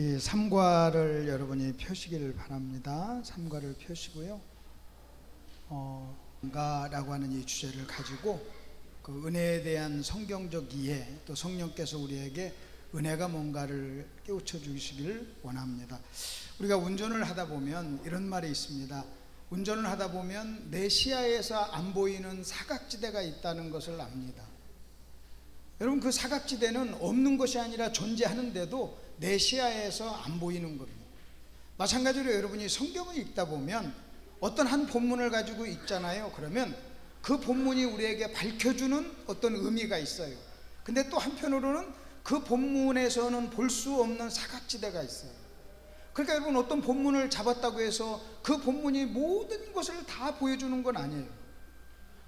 우리 삼과를 여러분이 펴시길 바랍니다. 삼과를 펴시고요. 뭔가라고 하는 이 주제를 가지고 그 은혜에 대한 성경적 이해, 또 성령께서 우리에게 은혜가 뭔가를 깨우쳐 주시길 원합니다. 우리가 운전을 하다 보면 이런 말이 있습니다. 운전을 하다 보면 내 시야에서 안 보이는 사각지대가 있다는 것을 압니다. 여러분, 그 사각지대는 없는 것이 아니라 존재하는데도 내 시야에서 안 보이는 겁니다. 마찬가지로 여러분이 성경을 읽다 보면 어떤 한 본문을 가지고 읽잖아요. 그러면 그 본문이 우리에게 밝혀주는 어떤 의미가 있어요. 근데 또 한편으로는 그 본문에서는 볼 수 없는 사각지대가 있어요. 그러니까 여러분, 어떤 본문을 잡았다고 해서 그 본문이 모든 것을 다 보여주는 건 아니에요.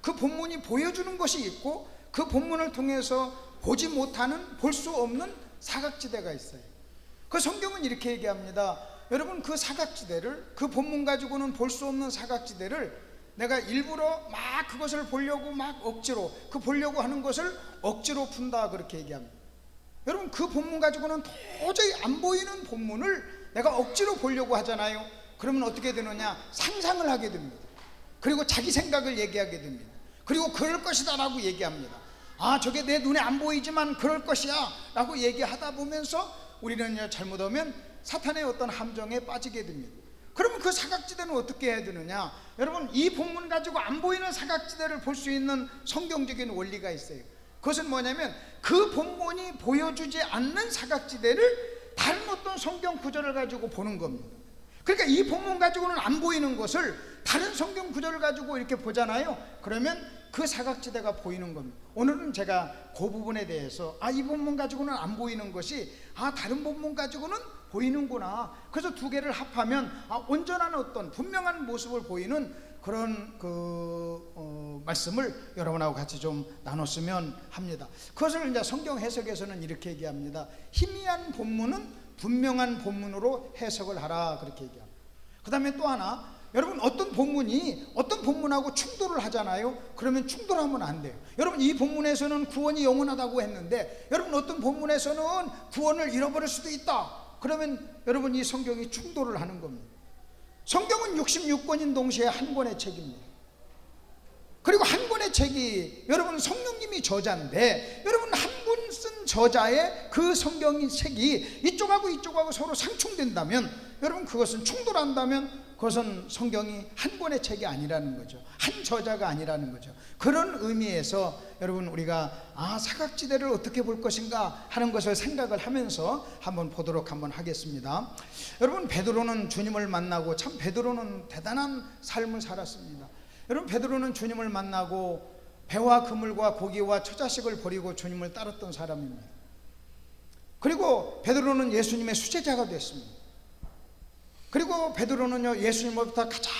그 본문이 보여주는 것이 있고 그 본문을 통해서 보지 못하는, 볼 수 없는 사각지대가 있어요. 그 성경은 이렇게 얘기합니다. 여러분, 그 사각지대를, 그 본문 가지고는 볼 수 없는 사각지대를 내가 일부러 막 그것을 보려고 막 억지로, 그 보려고 하는 것을 억지로 푼다, 그렇게 얘기합니다. 여러분, 그 본문 가지고는 도저히 안 보이는 본문을 내가 억지로 보려고 하잖아요. 그러면 어떻게 되느냐? 상상을 하게 됩니다. 그리고 자기 생각을 얘기하게 됩니다. 그리고 그럴 것이다 라고 얘기합니다. 아, 저게 내 눈에 안 보이지만 그럴 것이야 라고 얘기하다 보면서 우리는 잘못하면 사탄의 어떤 함정에 빠지게 됩니다. 그러면 그 사각지대는 어떻게 해야 되느냐? 여러분, 이 본문 가지고 안 보이는 사각지대를 볼 수 있는 성경적인 원리가 있어요. 그것은 뭐냐면 그 본문이 보여주지 않는 사각지대를 다른 어떤 성경 구절을 가지고 보는 겁니다. 그러니까 이 본문 가지고는 안 보이는 것을 다른 성경 구절을 가지고 이렇게 보잖아요. 그러면 그 사각지대가 보이는 겁니다. 오늘은 제가 그 부분에 대해서 이 본문 가지고는 안 보이는 것이 다른 본문 가지고는 보이는구나. 그래서 두 개를 합하면 온전한 어떤 분명한 모습을 보이는 그런 말씀을 여러분하고 같이 좀 나눴으면 합니다. 그것을 이제 성경 해석에서는 이렇게 얘기합니다. 희미한 본문은 분명한 본문으로 해석을 하라, 그렇게 얘기합니다. 그 다음에 또 하나, 여러분, 어떤 본문이 어떤 본문하고 충돌을 하잖아요. 그러면 충돌하면 안 돼요. 여러분, 이 본문에서는 구원이 영원하다고 했는데 여러분, 어떤 본문에서는 구원을 잃어버릴 수도 있다. 그러면 여러분, 이 성경이 충돌을 하는 겁니다. 성경은 66권인 동시에 한 권의 책입니다. 그리고 한 권의 책이 여러분 성령님이 저자인데 여러분, 한 분 쓴 저자의 그 성경인 책이 이쪽하고 이쪽하고 서로 상충된다면 여러분, 그것은 충돌한다면 그것은 성경이 한 권의 책이 아니라는 거죠. 한 저자가 아니라는 거죠. 그런 의미에서 여러분, 우리가 사각지대를 어떻게 볼 것인가 하는 것을 생각을 하면서 한번 보도록 한번 하겠습니다. 여러분, 베드로는 주님을 만나고 참 베드로는 대단한 삶을 살았습니다. 여러분, 베드로는 주님을 만나고 배와 그물과 고기와 처자식을 버리고 주님을 따랐던 사람입니다. 그리고 베드로는 예수님의 수제자가 됐습니다. 그리고 베드로는요, 예수님으로부터 가장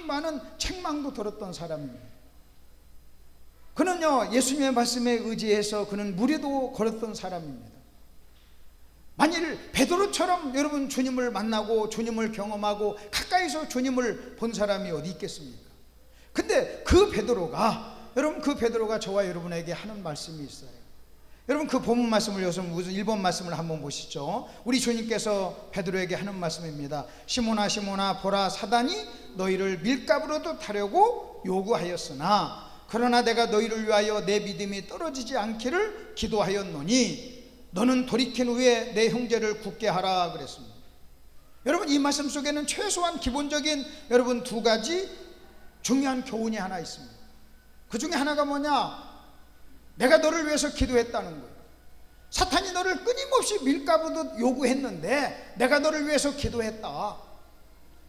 많은 책망도 들었던 사람입니다. 그는요, 예수님의 말씀에 의지해서 그는 무리도 걸었던 사람입니다. 만일 베드로처럼 여러분 주님을 만나고 주님을 경험하고 가까이서 주님을 본 사람이 어디 있겠습니까? 근데 그 베드로가, 여러분, 그 베드로가 저와 여러분에게 하는 말씀이 있어요. 여러분, 그 본문 말씀을 여기서 1번 말씀을 한번 보시죠. 우리 주님께서 베드로에게 하는 말씀입니다. 시몬아 시몬아, 보라, 사단이 너희를 밀가부로도 타려고 요구하였으나 그러나 내가 너희를 위하여 내 믿음이 떨어지지 않기를 기도하였노니 너는 돌이킨 후에 내 형제를 굳게 하라, 그랬습니다. 여러분, 이 말씀 속에는 최소한 기본적인 여러분 두 가지 중요한 교훈이 하나 있습니다. 그 중에 하나가 뭐냐? 내가 너를 위해서 기도했다는 거예요. 사탄이 너를 끊임없이 밀가부도 요구했는데 내가 너를 위해서 기도했다.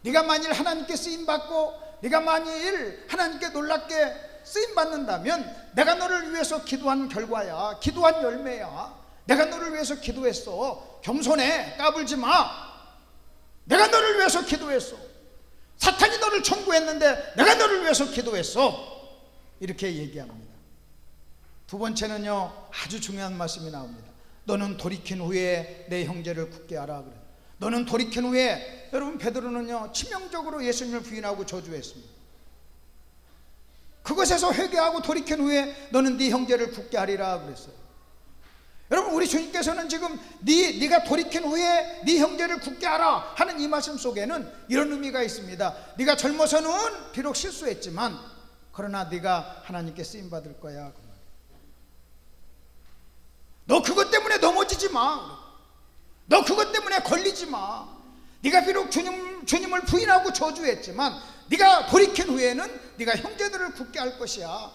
네가 만일 하나님께 쓰임받고 네가 만일 하나님께 놀랍게 쓰임받는다면 내가 너를 위해서 기도한 결과야, 기도한 열매야. 내가 너를 위해서 기도했어. 겸손해, 까불지 마. 내가 너를 위해서 기도했어. 사탄이 너를 청구했는데 내가 너를 위해서 기도했어. 이렇게 얘기합니다. 두 번째는요, 아주 중요한 말씀이 나옵니다. 너는 돌이킨 후에 내 형제를 굳게 하라, 그래. 너는 돌이킨 후에, 여러분, 베드로는요 치명적으로 예수님을 부인하고 저주했습니다. 그것에서 회개하고 돌이킨 후에 너는 네 형제를 굳게 하리라 그랬어요. 여러분, 우리 주님께서는 지금 네가 돌이킨 후에 네 형제를 굳게 하라 하는 이 말씀 속에는 이런 의미가 있습니다. 네가 젊어서는 비록 실수했지만 그러나 네가 하나님께 쓰임받을 거야. 너 그것 때문에 넘어지지 마. 너 그것 때문에 걸리지 마. 네가 비록 주님을 부인하고 저주했지만 네가 돌이킨 후에는 네가 형제들을 굳게 할 것이야.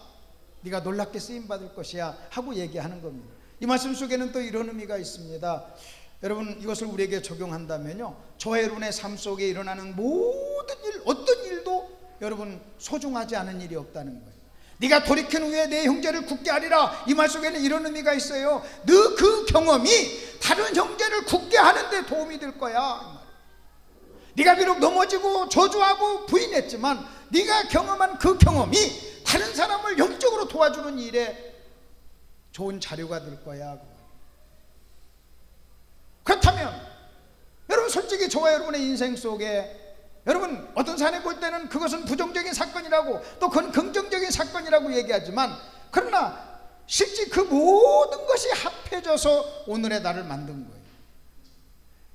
네가 놀랍게 쓰임받을 것이야 하고 얘기하는 겁니다. 이 말씀 속에는 또 이런 의미가 있습니다. 여러분, 이것을 우리에게 적용한다면요, 저와 여러분의 삶 속에 일어나는 모든 일, 어떤 일도 여러분 소중하지 않은 일이 없다는 거예요. 네가 돌이킨 후에 내 형제를 굳게 하리라, 이 말 속에는 이런 의미가 있어요. 너 그 경험이 다른 형제를 굳게 하는 데 도움이 될 거야. 네가 비록 넘어지고 저주하고 부인했지만 네가 경험한 그 경험이 다른 사람을 영적으로 도와주는 일에 좋은 자료가 될 거야. 그렇다면 여러분, 솔직히 저와 여러분의 인생 속에 여러분 어떤 사람이 볼 때는 그것은 부정적인 사건이라고, 또 그건 긍정적인 사건이라고 얘기하지만, 그러나 실제 그 모든 것이 합해져서 오늘의 나를 만든 거예요.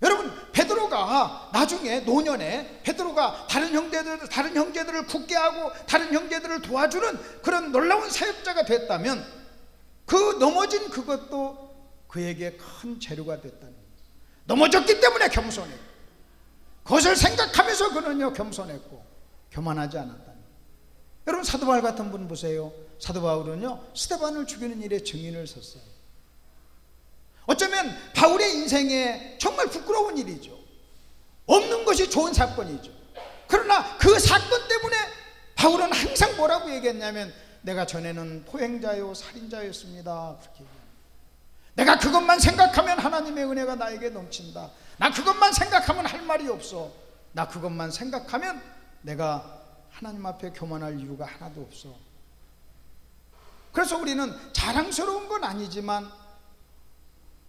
여러분, 베드로가 나중에 노년에 베드로가 다른 형제들을 굳게 하고 다른 형제들을 도와주는 그런 놀라운 사역자가 됐다면, 그 넘어진 그것도 그에게 큰 재료가 됐다는 거예요. 넘어졌기 때문에 겸손했고, 그것을 생각하면서 그는요 겸손했고 교만하지 않았다는 거예요. 여러분, 사도 바울 같은 분 보세요. 사도 바울은요 스데반을 죽이는 일에 증인을 섰어요. 어쩌면 바울의 인생에 정말 부끄러운 일이죠. 없는 것이 좋은 사건이죠. 그러나 그 사건 때문에 바울은 항상 뭐라고 얘기했냐면, 내가 전에는 포행자요 살인자였습니다. 그렇게 얘기합니다. 내가 그것만 생각하면 하나님의 은혜가 나에게 넘친다. 나 그것만 생각하면 할 말이 없어. 나 그것만 생각하면 내가 하나님 앞에 교만할 이유가 하나도 없어. 그래서 우리는 자랑스러운 건 아니지만,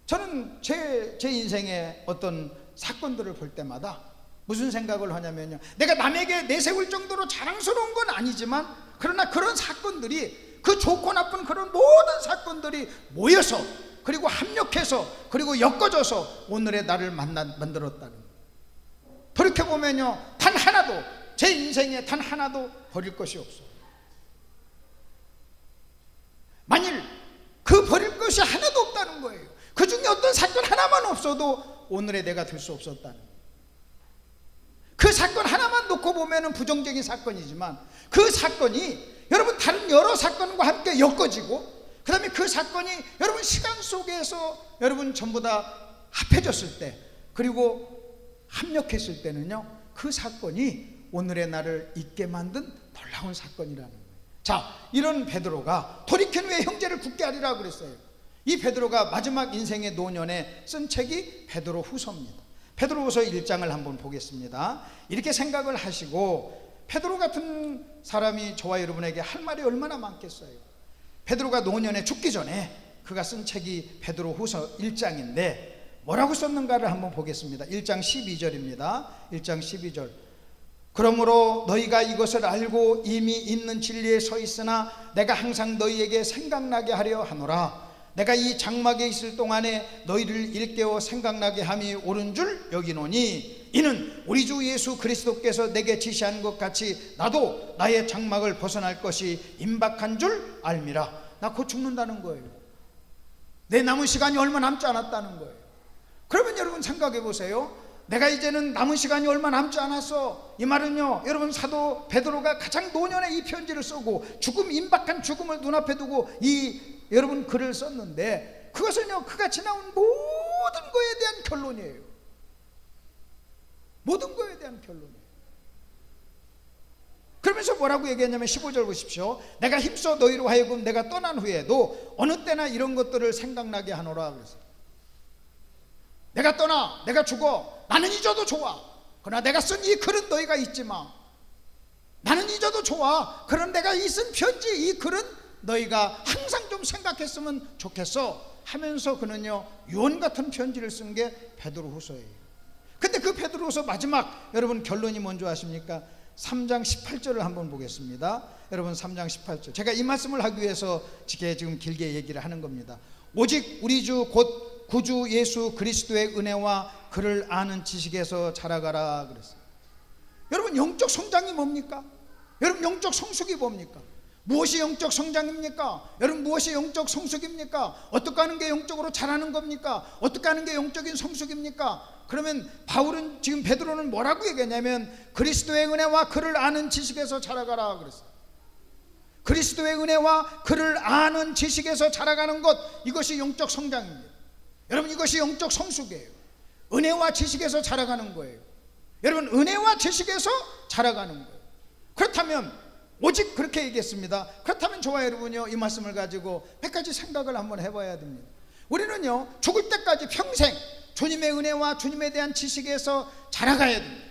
저는 제 인생의 어떤 사건들을 볼 때마다 무슨 생각을 하냐면요, 내가 남에게 내세울 정도로 자랑스러운 건 아니지만, 그러나 그런 사건들이, 그 좋고 나쁜 그런 모든 사건들이 모여서, 그리고 합력해서, 그리고 엮어져서 오늘의 나를 만들었다는 거예요. 돌이켜보면요, 단 하나도, 제 인생에 단 하나도 버릴 것이 없어요. 만일 그 버릴 것이 하나도 없다는 거예요. 그 중에 어떤 사건 하나만 없어도 오늘의 내가 될 수 없었다는 거예요. 그 사건 하나만 놓고 보면 부정적인 사건이지만, 그 사건이 여러분 다른 여러 사건과 함께 엮어지고, 그 다음에 그 사건이 여러분 시간 속에서 여러분 전부 다 합해졌을 때, 그리고 합력했을 때는요, 그 사건이 오늘의 나를 있게 만든 놀라운 사건이라는 거예요. 자, 이런 베드로가 돌이킨 후에 형제를 굳게 하리라 그랬어요. 이 베드로가 마지막 인생의 노년에 쓴 책이 베드로 후서입니다. 베드로후서 1장을 한번 보겠습니다. 이렇게 생각을 하시고, 베드로 같은 사람이 저와 여러분에게 할 말이 얼마나 많겠어요. 베드로가 노년에 죽기 전에 그가 쓴 책이 베드로후서 1장인데 뭐라고 썼는가를 한번 보겠습니다. 1장 12절입니다. 1장 12절. 그러므로 너희가 이것을 알고 이미 있는 진리에 서 있으나 내가 항상 너희에게 생각나게 하려 하노라. 내가 이 장막에 있을 동안에 너희를 일깨워 생각나게 함이 옳은 줄 여기노니, 이는 우리 주 예수 그리스도께서 내게 지시한 것 같이 나도 나의 장막을 벗어날 것이 임박한 줄 알미라. 나 곧 죽는다는 거예요. 내 남은 시간이 얼마 남지 않았다는 거예요. 그러면 여러분 생각해 보세요. 내가 이제는 남은 시간이 얼마 남지 않았어. 이 말은요, 여러분 사도 베드로가 가장 노년에 이 편지를 쓰고 임박한 죽음을 눈앞에 두고 여러분 글을 썼는데, 그것은요 그가 지나온 모든 거에 대한 결론이에요. 모든 거에 대한 결론이에요. 그러면서 뭐라고 얘기했냐면 15절 보십시오. 내가 힘써 너희로 하여금 내가 떠난 후에도 어느 때나 이런 것들을 생각나게 하노라. 그래서 내가 떠나, 내가 죽어, 나는 잊어도 좋아. 그러나 내가 쓴 이 글은 너희가 잊지 마. 나는 잊어도 좋아. 그런 내가 이 쓴 편지, 이 글은 너희가 항상 좀 생각했으면 좋겠어 하면서 그는요 유언 같은 편지를 쓴 게 베드로후서예요. 근데 그 베드로후서 마지막 여러분 결론이 뭔지 아십니까? 3장 18절을 한번 보겠습니다. 여러분 3장 18절. 제가 이 말씀을 하기 위해서 지금 길게 얘기를 하는 겁니다. 오직 우리 주 곧 구주 예수 그리스도의 은혜와 그를 아는 지식에서 자라가라 그랬어요. 여러분 영적 성장이 뭡니까? 여러분 영적 성숙이 뭡니까? 무엇이 영적 성장입니까? 여러분 무엇이 영적 성숙입니까? 어떻게 하는 게 영적으로 자라는 겁니까? 어떻게 하는 게 영적인 성숙입니까? 그러면 바울은 지금 베드로는 뭐라고 얘기했냐면 그리스도의 은혜와 그를 아는 지식에서 자라가라 그랬어요. 그리스도의 은혜와 그를 아는 지식에서 자라가는 것, 이것이 영적 성장입니다. 여러분 이것이 영적 성숙이에요. 은혜와 지식에서 자라가는 거예요. 여러분 은혜와 지식에서 자라가는 거예요. 그렇다면 오직 그렇게 얘기했습니다. 그렇다면 저와 여러분요 이 말씀을 가지고 몇 가지 생각을 한번 해봐야 됩니다. 우리는요 죽을 때까지 평생 주님의 은혜와 주님에 대한 지식에서 자라가야 됩니다.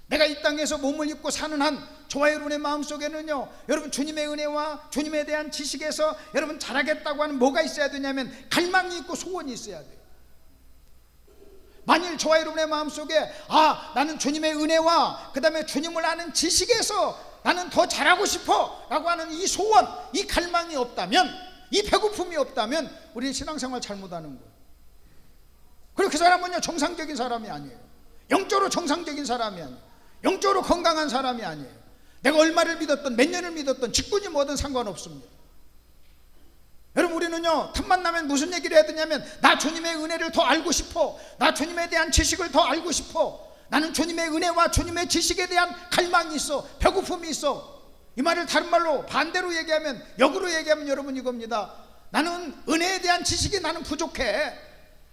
내가 이 땅에서 몸을 입고 사는 한 저와 여러분의 마음속에는요 여러분 주님의 은혜와 주님에 대한 지식에서 여러분 자라겠다고 하는 뭐가 있어야 되냐면 갈망이 있고 소원이 있어야 돼요. 만일 저와 여러분의 마음속에 나는 주님의 은혜와 그 다음에 주님을 아는 지식에서 나는 더 잘하고 싶어 라고 하는 이 소원, 이 갈망이 없다면, 이 배고픔이 없다면 우리는 신앙생활 잘못하는 거예요. 그리고 그 사람은요 정상적인 사람이 아니에요. 영적으로 정상적인 사람이 아니에요. 영적으로 건강한 사람이 아니에요. 내가 얼마를 믿었던 몇 년을 믿었던 직분이 뭐든 상관없습니다. 여러분 우리는요 틈만 나면 무슨 얘기를 해야 되냐면 나 주님의 은혜를 더 알고 싶어, 나 주님에 대한 지식을 더 알고 싶어, 나는 주님의 은혜와 주님의 지식에 대한 갈망이 있어, 배고픔이 있어. 이 말을 다른 말로 반대로 얘기하면, 역으로 얘기하면 여러분 이겁니다. 나는 은혜에 대한 지식이 나는 부족해.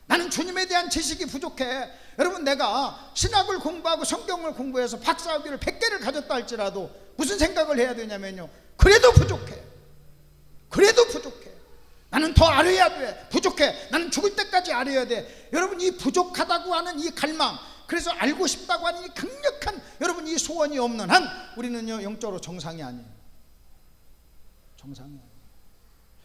나는 주님에 대한 지식이 부족해. 여러분 내가 신학을 공부하고 성경을 공부해서 박사학위를 100개를 가졌다 할지라도 무슨 생각을 해야 되냐면요 그래도 부족해. 그래도 부족해. 나는 더 알아야 돼. 부족해. 나는 죽을 때까지 알아야 돼. 여러분 이 부족하다고 하는 이 갈망, 그래서 알고 싶다고 하는 이 강력한 여러분 이 소원이 없는 한 우리는요 영적으로 정상이 아니에요. 정상이 아니에요.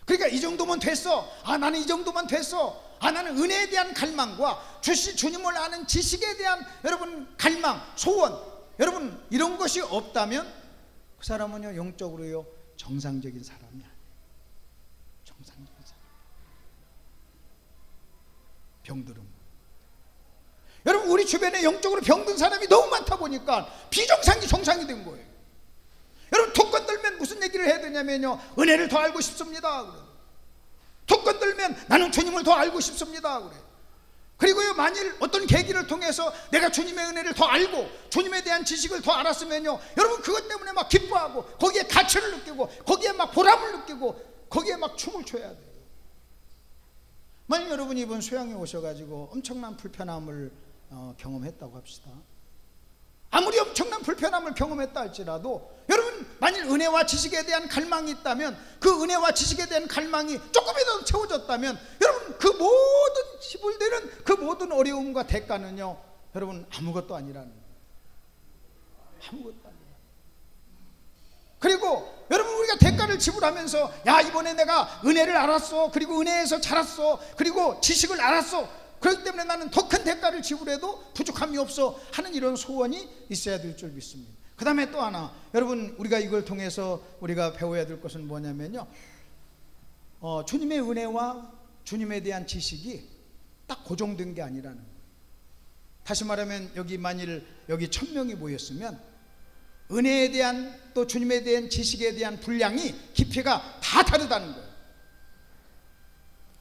그러니까 이 정도면 됐어. 나는 이 정도만 됐어. 나는 은혜에 대한 갈망과 주님을 아는 지식에 대한 여러분 갈망, 소원, 여러분 이런 것이 없다면 그 사람은요 영적으로요 정상적인 사람이 아니에요. 정상적인 사람. 병들음. 여러분 우리 주변에 영적으로 병든 사람이 너무 많다 보니까 비정상이 정상이 된 거예요. 여러분 툭 건들면 무슨 얘기를 해야 되냐면요 은혜를 더 알고 싶습니다 그래요. 툭 건들면 나는 주님을 더 알고 싶습니다 그래요. 그리고요 만일 어떤 계기를 통해서 내가 주님의 은혜를 더 알고 주님에 대한 지식을 더 알았으면요 여러분 그것 때문에 막 기뻐하고 거기에 가치를 느끼고 거기에 막 보람을 느끼고 거기에 막 춤을 춰야 돼요. 만일 여러분이 이번 소양에 오셔가지고 엄청난 불편함을 경험했다고 합시다. 아무리 엄청난 불편함을 경험했다 할지라도 여러분 만일 은혜와 지식에 대한 갈망이 있다면 그 은혜와 지식에 대한 갈망이 조금이라도 채워졌다면 여러분 그 모든 지불되는 그 모든 어려움과 대가는요 여러분 아무것도 아니라는 거예요. 아무것도 아니에요. 그리고 여러분 우리가 대가를 지불하면서 야 이번에 내가 은혜를 알았어, 그리고 은혜에서 자랐어, 그리고 지식을 알았어, 그렇기 때문에 나는 더 큰 대가를 지불해도 부족함이 없어 하는 이런 소원이 있어야 될 줄 믿습니다. 그 다음에 또 하나 여러분 우리가 이걸 통해서 우리가 배워야 될 것은 뭐냐면요 주님의 은혜와 주님에 대한 지식이 딱 고정된 게 아니라는 거예요. 다시 말하면 여기 만일 여기 1000명이 모였으면 은혜에 대한 또 주님에 대한 지식에 대한 분량이 깊이가 다 다르다는 거예요.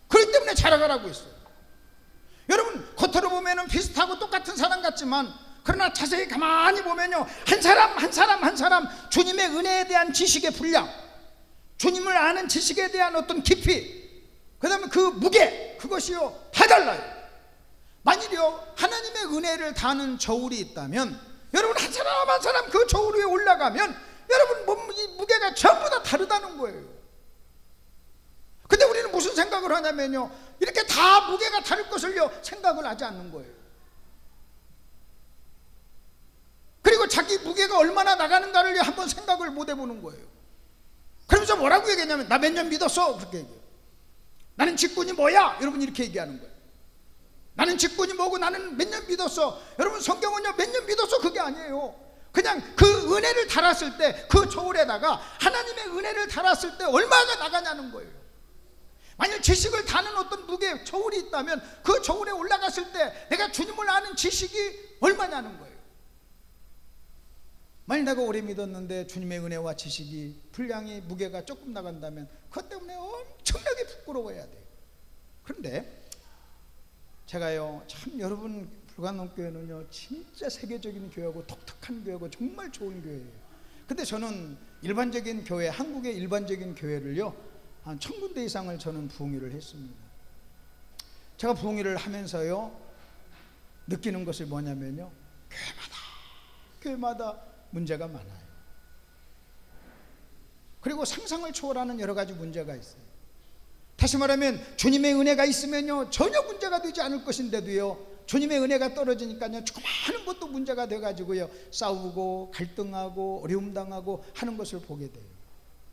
그렇기 때문에 자라가라고 했어요. 여러분 겉으로 보면은 비슷하고 똑같은 사람 같지만 그러나 자세히 가만히 보면요 한 사람 한 사람 한 사람 주님의 은혜에 대한 지식의 분량, 주님을 아는 지식에 대한 어떤 깊이, 그 다음에 그 무게, 그것이요 다 달라요. 만일요 하나님의 은혜를 다하는 저울이 있다면 여러분 한 사람 한 사람 그 저울 위에 올라가면 여러분 무게가 전부 다 다르다는 거예요. 근데 우리는 무슨 생각을 하냐면요 이렇게 다 무게가 다를 것을요 생각을 하지 않는 거예요. 그리고 자기 무게가 얼마나 나가는가를 한번 생각을 못 해보는 거예요. 그러면서 뭐라고 얘기하냐면 나 몇 년 믿었어 그렇게 얘기해요. 나는 직분이 뭐야 여러분 이렇게 얘기하는 거예요. 나는 직분이 뭐고 나는 몇 년 믿었어. 여러분 성경은요 몇 년 믿었어 그게 아니에요. 그냥 그 은혜를 달았을 때, 그 저울에다가 하나님의 은혜를 달았을 때 얼마가 나가냐는 거예요. 만약 지식을 다는 어떤 무게 저울이 있다면 그 저울에 올라갔을 때 내가 주님을 아는 지식이 얼마냐는 거예요. 만약 내가 오래 믿었는데 주님의 은혜와 지식이 분량이 무게가 조금 나간다면 그것 때문에 엄청나게 부끄러워해야 돼요. 그런데 제가요, 참 여러분 불관농교회는요 진짜 세계적인 교회고 독특한 교회고 정말 좋은 교회예요. 근데 저는 일반적인 교회, 한국의 일반적인 교회를요 한 1000군데 이상을 저는 부흥회를 했습니다. 제가 부흥회를 하면서요 느끼는 것이 뭐냐면요, 교회마다 문제가 많아요. 그리고 상상을 초월하는 여러 가지 문제가 있어요. 다시 말하면 주님의 은혜가 있으면요 전혀 문제가 되지 않을 것인데도요, 주님의 은혜가 떨어지니까요 조그마한 것도 문제가 돼가지고요 싸우고 갈등하고 어려움 당하고 하는 것을 보게 돼요.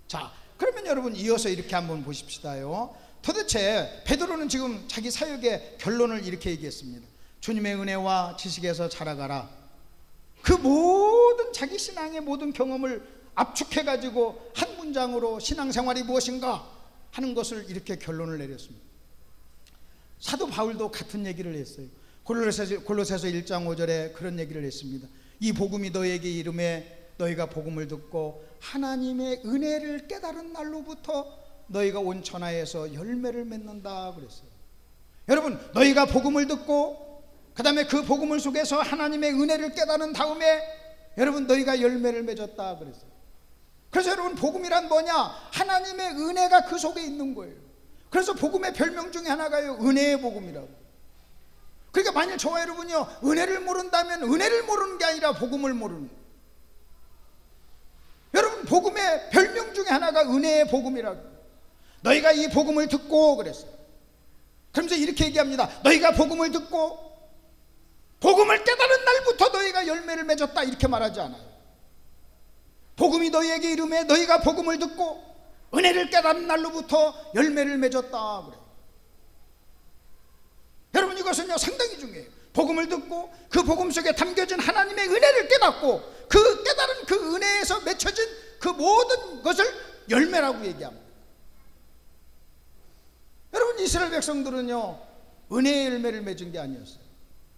자, 그러면 여러분 이어서 이렇게 한번 보십시다요. 도대체 베드로는 지금 자기 사역의 결론을 이렇게 얘기했습니다. 주님의 은혜와 지식에서 자라가라. 그 모든 자기 신앙의 모든 경험을 압축해가지고 한 문장으로 신앙생활이 무엇인가 하는 것을 이렇게 결론을 내렸습니다. 사도 바울도 같은 얘기를 했어요. 골로새서 1장 5절에 그런 얘기를 했습니다. 이 복음이 너에게 이름에 너희가 복음을 듣고 하나님의 은혜를 깨달은 날로부터 너희가 온 천하에서 열매를 맺는다 그랬어요. 여러분, 너희가 복음을 듣고 그 다음에 그 복음을 속에서 하나님의 은혜를 깨달은 다음에 여러분 너희가 열매를 맺었다 그랬어요. 그래서 여러분 복음이란 뭐냐? 하나님의 은혜가 그 속에 있는 거예요. 그래서 복음의 별명 중에 하나가요 은혜의 복음이라고. 그러니까 만약 저와 여러분이요 은혜를 모른다면 은혜를 모르는 게 아니라 복음을 모르는 거예요. 여러분 복음의 별명 중에 하나가 은혜의 복음이라고. 너희가 이 복음을 듣고 그랬어요. 그러면서 이렇게 얘기합니다. 너희가 복음을 듣고 복음을 깨달은 날부터 너희가 열매를 맺었다 이렇게 말하지 않아요. 복음이 너희에게 이름에 너희가 복음을 듣고 은혜를 깨달은 날로부터 열매를 맺었다 그래요. 여러분 이것은요 상당히 중요해요. 복음을 듣고 그 복음 속에 담겨진 하나님의 은혜를 깨닫고 그 깨달은 그 은혜에서 맺혀진 그 모든 것을 열매라고 얘기합니다. 여러분 이스라엘 백성들은요 은혜의 열매를 맺은 게 아니었어요.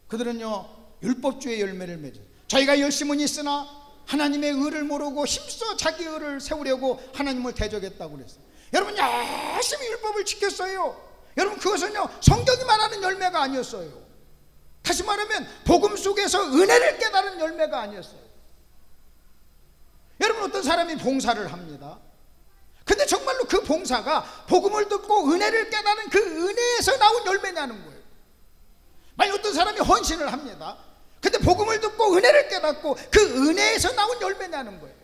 그들은요 율법주의 열매를 맺어요. 저희가 열심은 있으나 하나님의 의를 모르고 힘써 자기 의를 세우려고 하나님을 대적했다고 그랬어요. 여러분 열심히 율법을 지켰어요. 여러분 그것은요 성경이 말하는 열매가 아니었어요. 다시 말하면 복음 속에서 은혜를 깨달은 열매가 아니었어요. 여러분 어떤 사람이 봉사를 합니다. 근데 정말로 그 봉사가 복음을 듣고 은혜를 깨달은 그 은혜에서 나온 열매냐는 거예요. 만약 어떤 사람이 헌신을 합니다. 근데 복음을 듣고 은혜를 깨닫고 그 은혜에서 나온 열매냐는 거예요.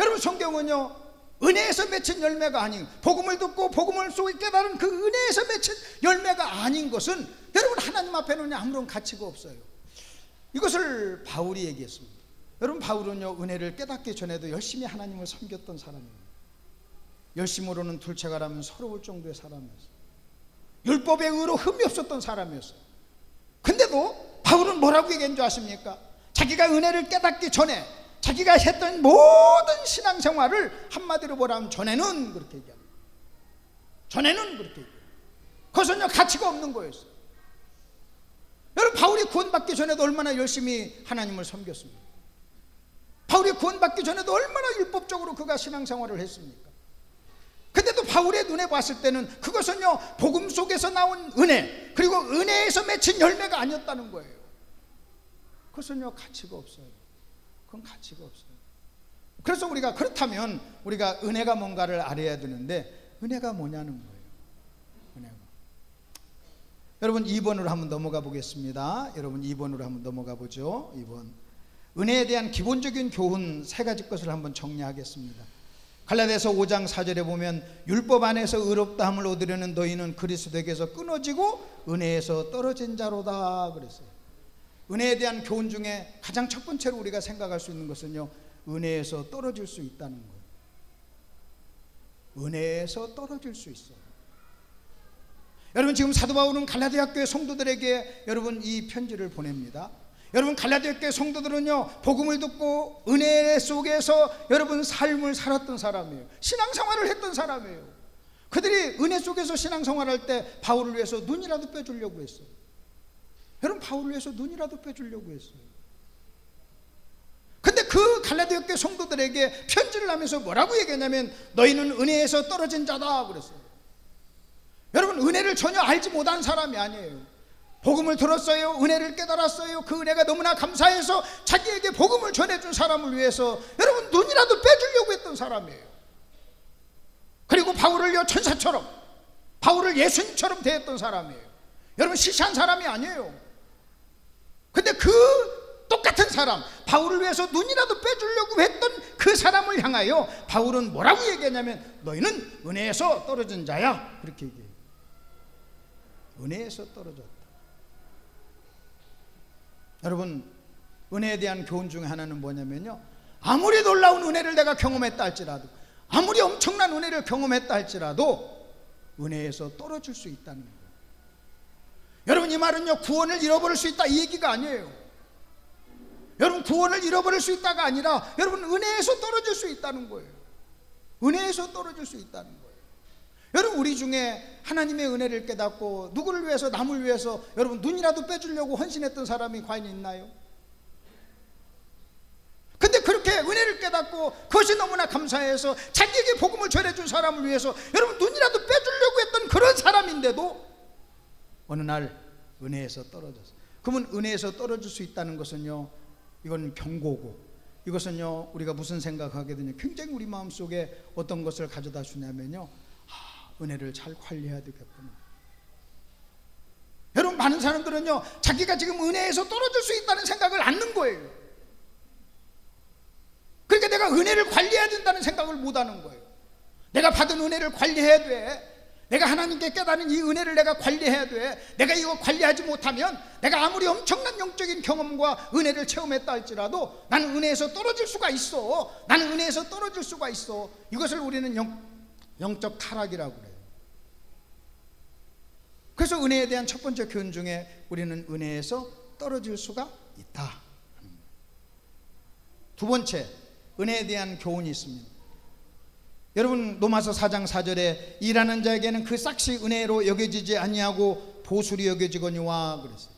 여러분 성경은요 은혜에서 맺힌 열매가 아닌, 복음을 듣고 복음을 속에 깨달은 그 은혜에서 맺힌 열매가 아닌 것은 여러분 하나님 앞에는 아무런 가치가 없어요. 이것을 바울이 얘기했습니다. 여러분 바울은요 은혜를 깨닫기 전에도 열심히 하나님을 섬겼던 사람입니다. 열심으로는 둘째가라면 서러울 정도의 사람이었어요. 율법의 의로 흠이 없었던 사람이었어요. 근데도 바울은 뭐라고 얘기한 줄 아십니까? 자기가 은혜를 깨닫기 전에 자기가 했던 모든 신앙생활을 한마디로 뭐라면 전에는 그렇게 얘기합니다. 전에는 그렇게 얘기해요. 그것은요 가치가 없는 거였어요. 여러분 바울이 구원받기 전에도 얼마나 열심히 하나님을 섬겼습니까? 바울이 구원받기 전에도 얼마나 율법적으로 그가 신앙생활을 했습니까? 근데도 바울의 눈에 봤을 때는 그것은요 복음 속에서 나온 은혜, 그리고 은혜에서 맺힌 열매가 아니었다는 거예요. 그것은요 가치가 없어요. 그건 가치가 없어요. 그래서 우리가 그렇다면 우리가 은혜가 뭔가를 알아야 되는데 은혜가 뭐냐는 거예요. 은혜가. 여러분 2번으로 한번 넘어가 보겠습니다. 여러분 2번으로 한번 넘어가 보죠. 2번. 은혜에 대한 기본적인 교훈 세 가지 것을 한번 정리하겠습니다. 갈라디아서 5장 4절에 보면 율법 안에서 의롭다함을 얻으려는 너희는 그리스도에게서 끊어지고 은혜에서 떨어진 자로다 그랬어요. 은혜에 대한 교훈 중에 가장 첫 번째로 우리가 생각할 수 있는 것은요 은혜에서 떨어질 수 있다는 거예요. 은혜에서 떨어질 수 있어요. 여러분 지금 사도 바울은 갈라디아 교회 성도들에게 여러분 이 편지를 보냅니다. 여러분 갈라디아 교회 성도들은요 복음을 듣고 은혜 속에서 여러분 삶을 살았던 사람이에요. 신앙생활을 했던 사람이에요. 그들이 은혜 속에서 신앙생활할 때 바울을 위해서 눈이라도 빼주려고 했어요. 여러분 바울을 위해서 눈이라도 빼주려고 했어요. 근데 그 갈라디아 교회 성도들에게 편지를 하면서 뭐라고 얘기하냐면 너희는 은혜에서 떨어진 자다 그랬어요. 여러분 은혜를 전혀 알지 못한 사람이 아니에요. 복음을 들었어요. 은혜를 깨달았어요. 그 은혜가 너무나 감사해서 자기에게 복음을 전해준 사람을 위해서 여러분 눈이라도 빼주려고 했던 사람이에요. 그리고 바울을요 천사처럼, 바울을 예수님처럼 대했던 사람이에요. 여러분 시시한 사람이 아니에요. 근데 그 똑같은 사람, 바울을 위해서 눈이라도 빼주려고 했던 그 사람을 향하여 바울은 뭐라고 얘기하냐면 너희는 은혜에서 떨어진 자야 그렇게 얘기해요. 은혜에서 떨어졌다. 여러분 은혜에 대한 교훈 중에 하나는 뭐냐면요, 아무리 놀라운 은혜를 내가 경험했다 할지라도, 아무리 엄청난 은혜를 경험했다 할지라도 은혜에서 떨어질 수 있다는 거예요. 여러분 이 말은요 구원을 잃어버릴 수 있다 이 얘기가 아니에요. 여러분 구원을 잃어버릴 수 있다가 아니라 여러분 은혜에서 떨어질 수 있다는 거예요. 은혜에서 떨어질 수 있다는 거예요. 여러분 우리 중에 하나님의 은혜를 깨닫고 누구를 위해서, 남을 위해서 여러분 눈이라도 빼주려고 헌신했던 사람이 과연 있나요? 근데 그렇게 은혜를 깨닫고 그것이 너무나 감사해서 자기에게 복음을 전해준 사람을 위해서 여러분 눈이라도 빼주려고 했던 그런 사람인데도 어느 날 은혜에서 떨어졌어요. 그러면 은혜에서 떨어질 수 있다는 것은요, 이건 경고고, 이것은요 우리가 무슨 생각하게 되냐, 굉장히 우리 마음속에 어떤 것을 가져다 주냐면요, 은혜를 잘 관리해야 되겠구나. 여러분 많은 사람들은요 자기가 지금 은혜에서 떨어질 수 있다는 생각을 않는 거예요. 그러니까 내가 은혜를 관리해야 된다는 생각을 못하는 거예요. 내가 받은 은혜를 관리해야 돼. 내가 하나님께 깨달은 이 은혜를 내가 관리해야 돼. 내가 이거 관리하지 못하면 내가 아무리 엄청난 영적인 경험과 은혜를 체험했다 할지라도 나는 은혜에서 떨어질 수가 있어. 나는 은혜에서 떨어질 수가 있어. 이것을 우리는 영적 타락이라고 그래요. 그래서 은혜에 대한 첫 번째 교훈 중에 우리는 은혜에서 떨어질 수가 있다. 두 번째, 은혜에 대한 교훈이 있습니다. 여러분 로마서 4장 4절에 일하는 자에게는 그 싹시 은혜로 여겨지지 아니하고 보술이 여겨지거니와 그랬어요.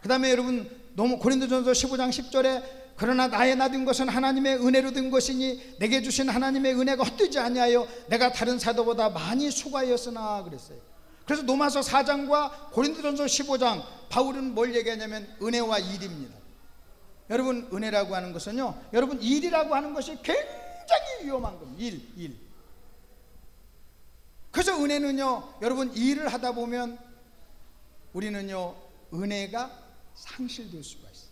그 다음에 여러분 고린도전서 15장 10절에 그러나 나의 나된 것은 하나님의 은혜로 된 것이니 내게 주신 하나님의 은혜가 헛되지 아니하여 내가 다른 사도보다 많이 수고하였으나 그랬어요. 그래서 로마서 4장과 고린도전서 15장 바울은 뭘 얘기하냐면 은혜와 일입니다. 여러분 은혜라고 하는 것은요, 여러분 일이라고 하는 것이 굉장히 위험한 겁니다. 일. 그래서 은혜는요 여러분 일을 하다 보면 우리는요 은혜가 상실될 수가 있어요.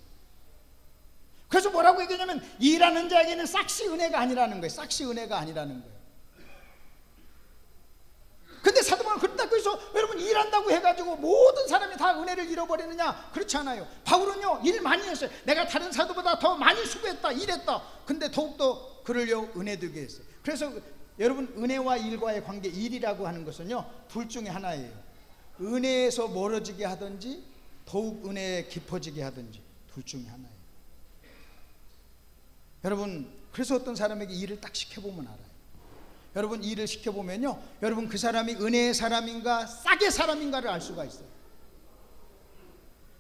그래서 뭐라고 얘기하냐면 일하는 자에게는 싹시 은혜가 아니라는 거예요. 싹시 은혜가 아니라는 거예요. 근데 사도 바울은 그렇다고 해서 여러분 일한다고 해가지고 모든 사람이 다 은혜를 잃어버리느냐? 그렇지 않아요. 바울은요 일 많이 했어요. 내가 다른 사도보다 더 많이 수고했다, 일했다. 근데 더욱더 그를요 은혜되게 했어요. 그래서 여러분 은혜와 일과의 관계, 일이라고 하는 것은요 둘 중에 하나예요. 은혜에서 멀어지게 하든지 더욱 은혜에 깊어지게 하든지 둘 중에 하나예요. 여러분 그래서 어떤 사람에게 일을 딱 시켜보면 알아요. 여러분 일을 시켜보면요 여러분 그 사람이 은혜의 사람인가 싸게 사람인가를 알 수가 있어요.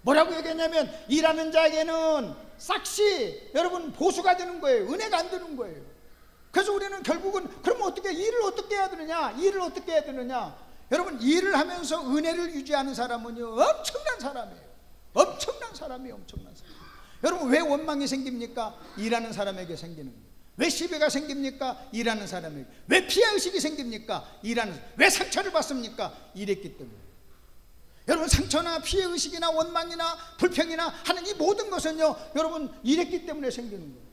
뭐라고 얘기했냐면 일하는 자에게는 싹시 여러분 보수가 되는 거예요. 은혜가 안 되는 거예요. 그래서 우리는 결국은 그럼 어떻게 일을 어떻게 해야 되느냐? 일을 어떻게 해야 되느냐? 여러분 일을 하면서 은혜를 유지하는 사람은요 엄청난 사람이에요. 엄청난 사람이에요. 엄청난 사람. 여러분 왜 원망이 생깁니까? 일하는 사람에게 생기는 거예요. 왜 시비가 생깁니까? 일하는 사람에게. 왜 피해의식이 생깁니까? 왜 상처를 받습니까? 일했기 때문에. 여러분 상처나 피해의식이나 원망이나 불평이나 하는 이 모든 것은요 여러분 일했기 때문에 생기는 거예요.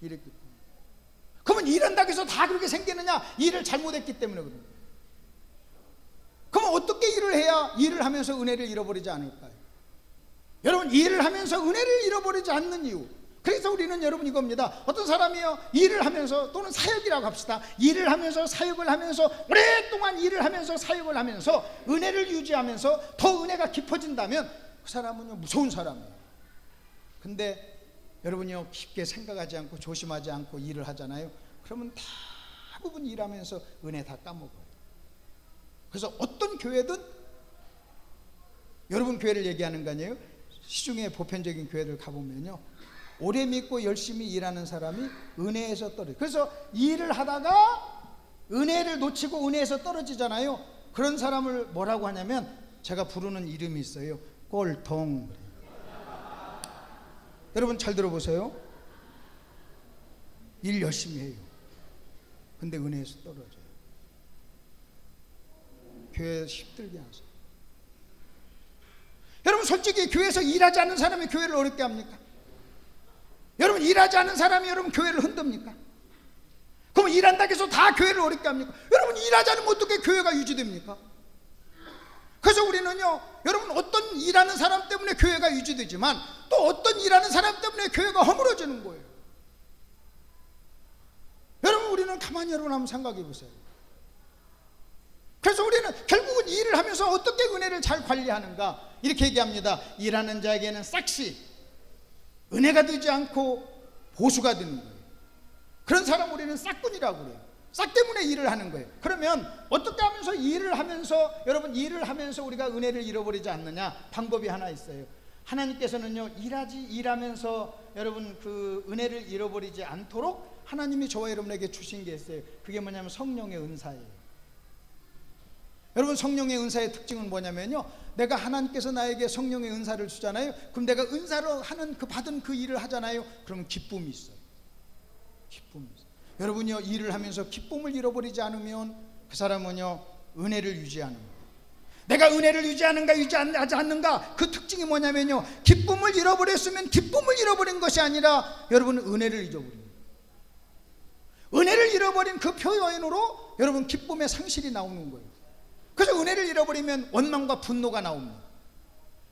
일했기 때문에. 그러면 일한다고 해서 다 그렇게 생기느냐? 일을 잘못했기 때문에 그런 거예요. 그럼 어떻게 일을 해야 일을 하면서 은혜를 잃어버리지 않을까요? 여러분 일을 하면서 은혜를 잃어버리지 않는 이유, 그래서 우리는 여러분 이겁니다. 어떤 사람이요 일을 하면서, 또는 사역이라고 합시다. 일을 하면서 사역을 하면서 오랫동안 일을 하면서 사역을 하면서 은혜를 유지하면서 더 은혜가 깊어진다면 그 사람은요 무서운 사람이에요. 근데 여러분이요 깊게 생각하지 않고 조심하지 않고 일을 하잖아요. 그러면 대부분 일하면서 은혜 다 까먹어요. 그래서 어떤 교회든, 여러분 교회를 얘기하는 거 아니에요? 시중에 보편적인 교회들 가보면요 오래 믿고 열심히 일하는 사람이 은혜에서 떨어져요. 그래서 일을 하다가 은혜를 놓치고 은혜에서 떨어지잖아요. 그런 사람을 뭐라고 하냐면 제가 부르는 이름이 있어요. 꼴통. 여러분 잘 들어보세요. 일 열심히 해요. 근데 은혜에서 떨어져요. 교회 힘들게 하세요. 여러분 솔직히 교회에서 일하지 않는 사람이 교회를 어렵게 합니까? 여러분 일하지 않는 사람이 여러분 교회를 흔듭니까? 그럼 일한다고 해서 다 교회를 어렵게 합니까? 여러분 일하지 않으면 어떻게 교회가 유지됩니까? 그래서 우리는요 여러분 어떤 일하는 사람 때문에 교회가 유지되지만 또 어떤 일하는 사람 때문에 교회가 허물어지는 거예요. 여러분 우리는 가만히 여러분 한번 생각해 보세요. 그래서 우리는 결국은 일을 하면서 어떻게 은혜를 잘 관리하는가 이렇게 얘기합니다. 일하는 자에게는 싹시 은혜가 되지 않고 보수가 되는 거예요. 그런 사람 우리는 싹꾼이라고 그래요. 싹 때문에 일을 하는 거예요. 그러면 어떻게 하면서 일을 하면서 여러분 일을 하면서 우리가 은혜를 잃어버리지 않느냐? 방법이 하나 있어요. 하나님께서는요 일하면서 여러분 그 은혜를 잃어버리지 않도록 하나님이 저와 여러분에게 주신 게 있어요. 그게 뭐냐면 성령의 은사예요. 여러분 성령의 은사의 특징은 뭐냐면요 내가 하나님께서 나에게 성령의 은사를 주잖아요. 그럼 내가 은사로 하는 그 받은 그 일을 하잖아요. 그러면 기쁨이 있어요. 기쁨이 있어요. 여러분요 일을 하면서 기쁨을 잃어버리지 않으면 그 사람은요 은혜를 유지하는 거예요. 내가 은혜를 유지하는가 유지하지 않는가 그 특징이 뭐냐면요 기쁨을 잃어버렸으면 기쁨을 잃어버린 것이 아니라 여러분은 은혜를 잊어버린 거예요. 은혜를 잃어버린 그 표현으로 여러분 기쁨의 상실이 나오는 거예요. 그래서 은혜를 잃어버리면 원망과 분노가 나옵니다.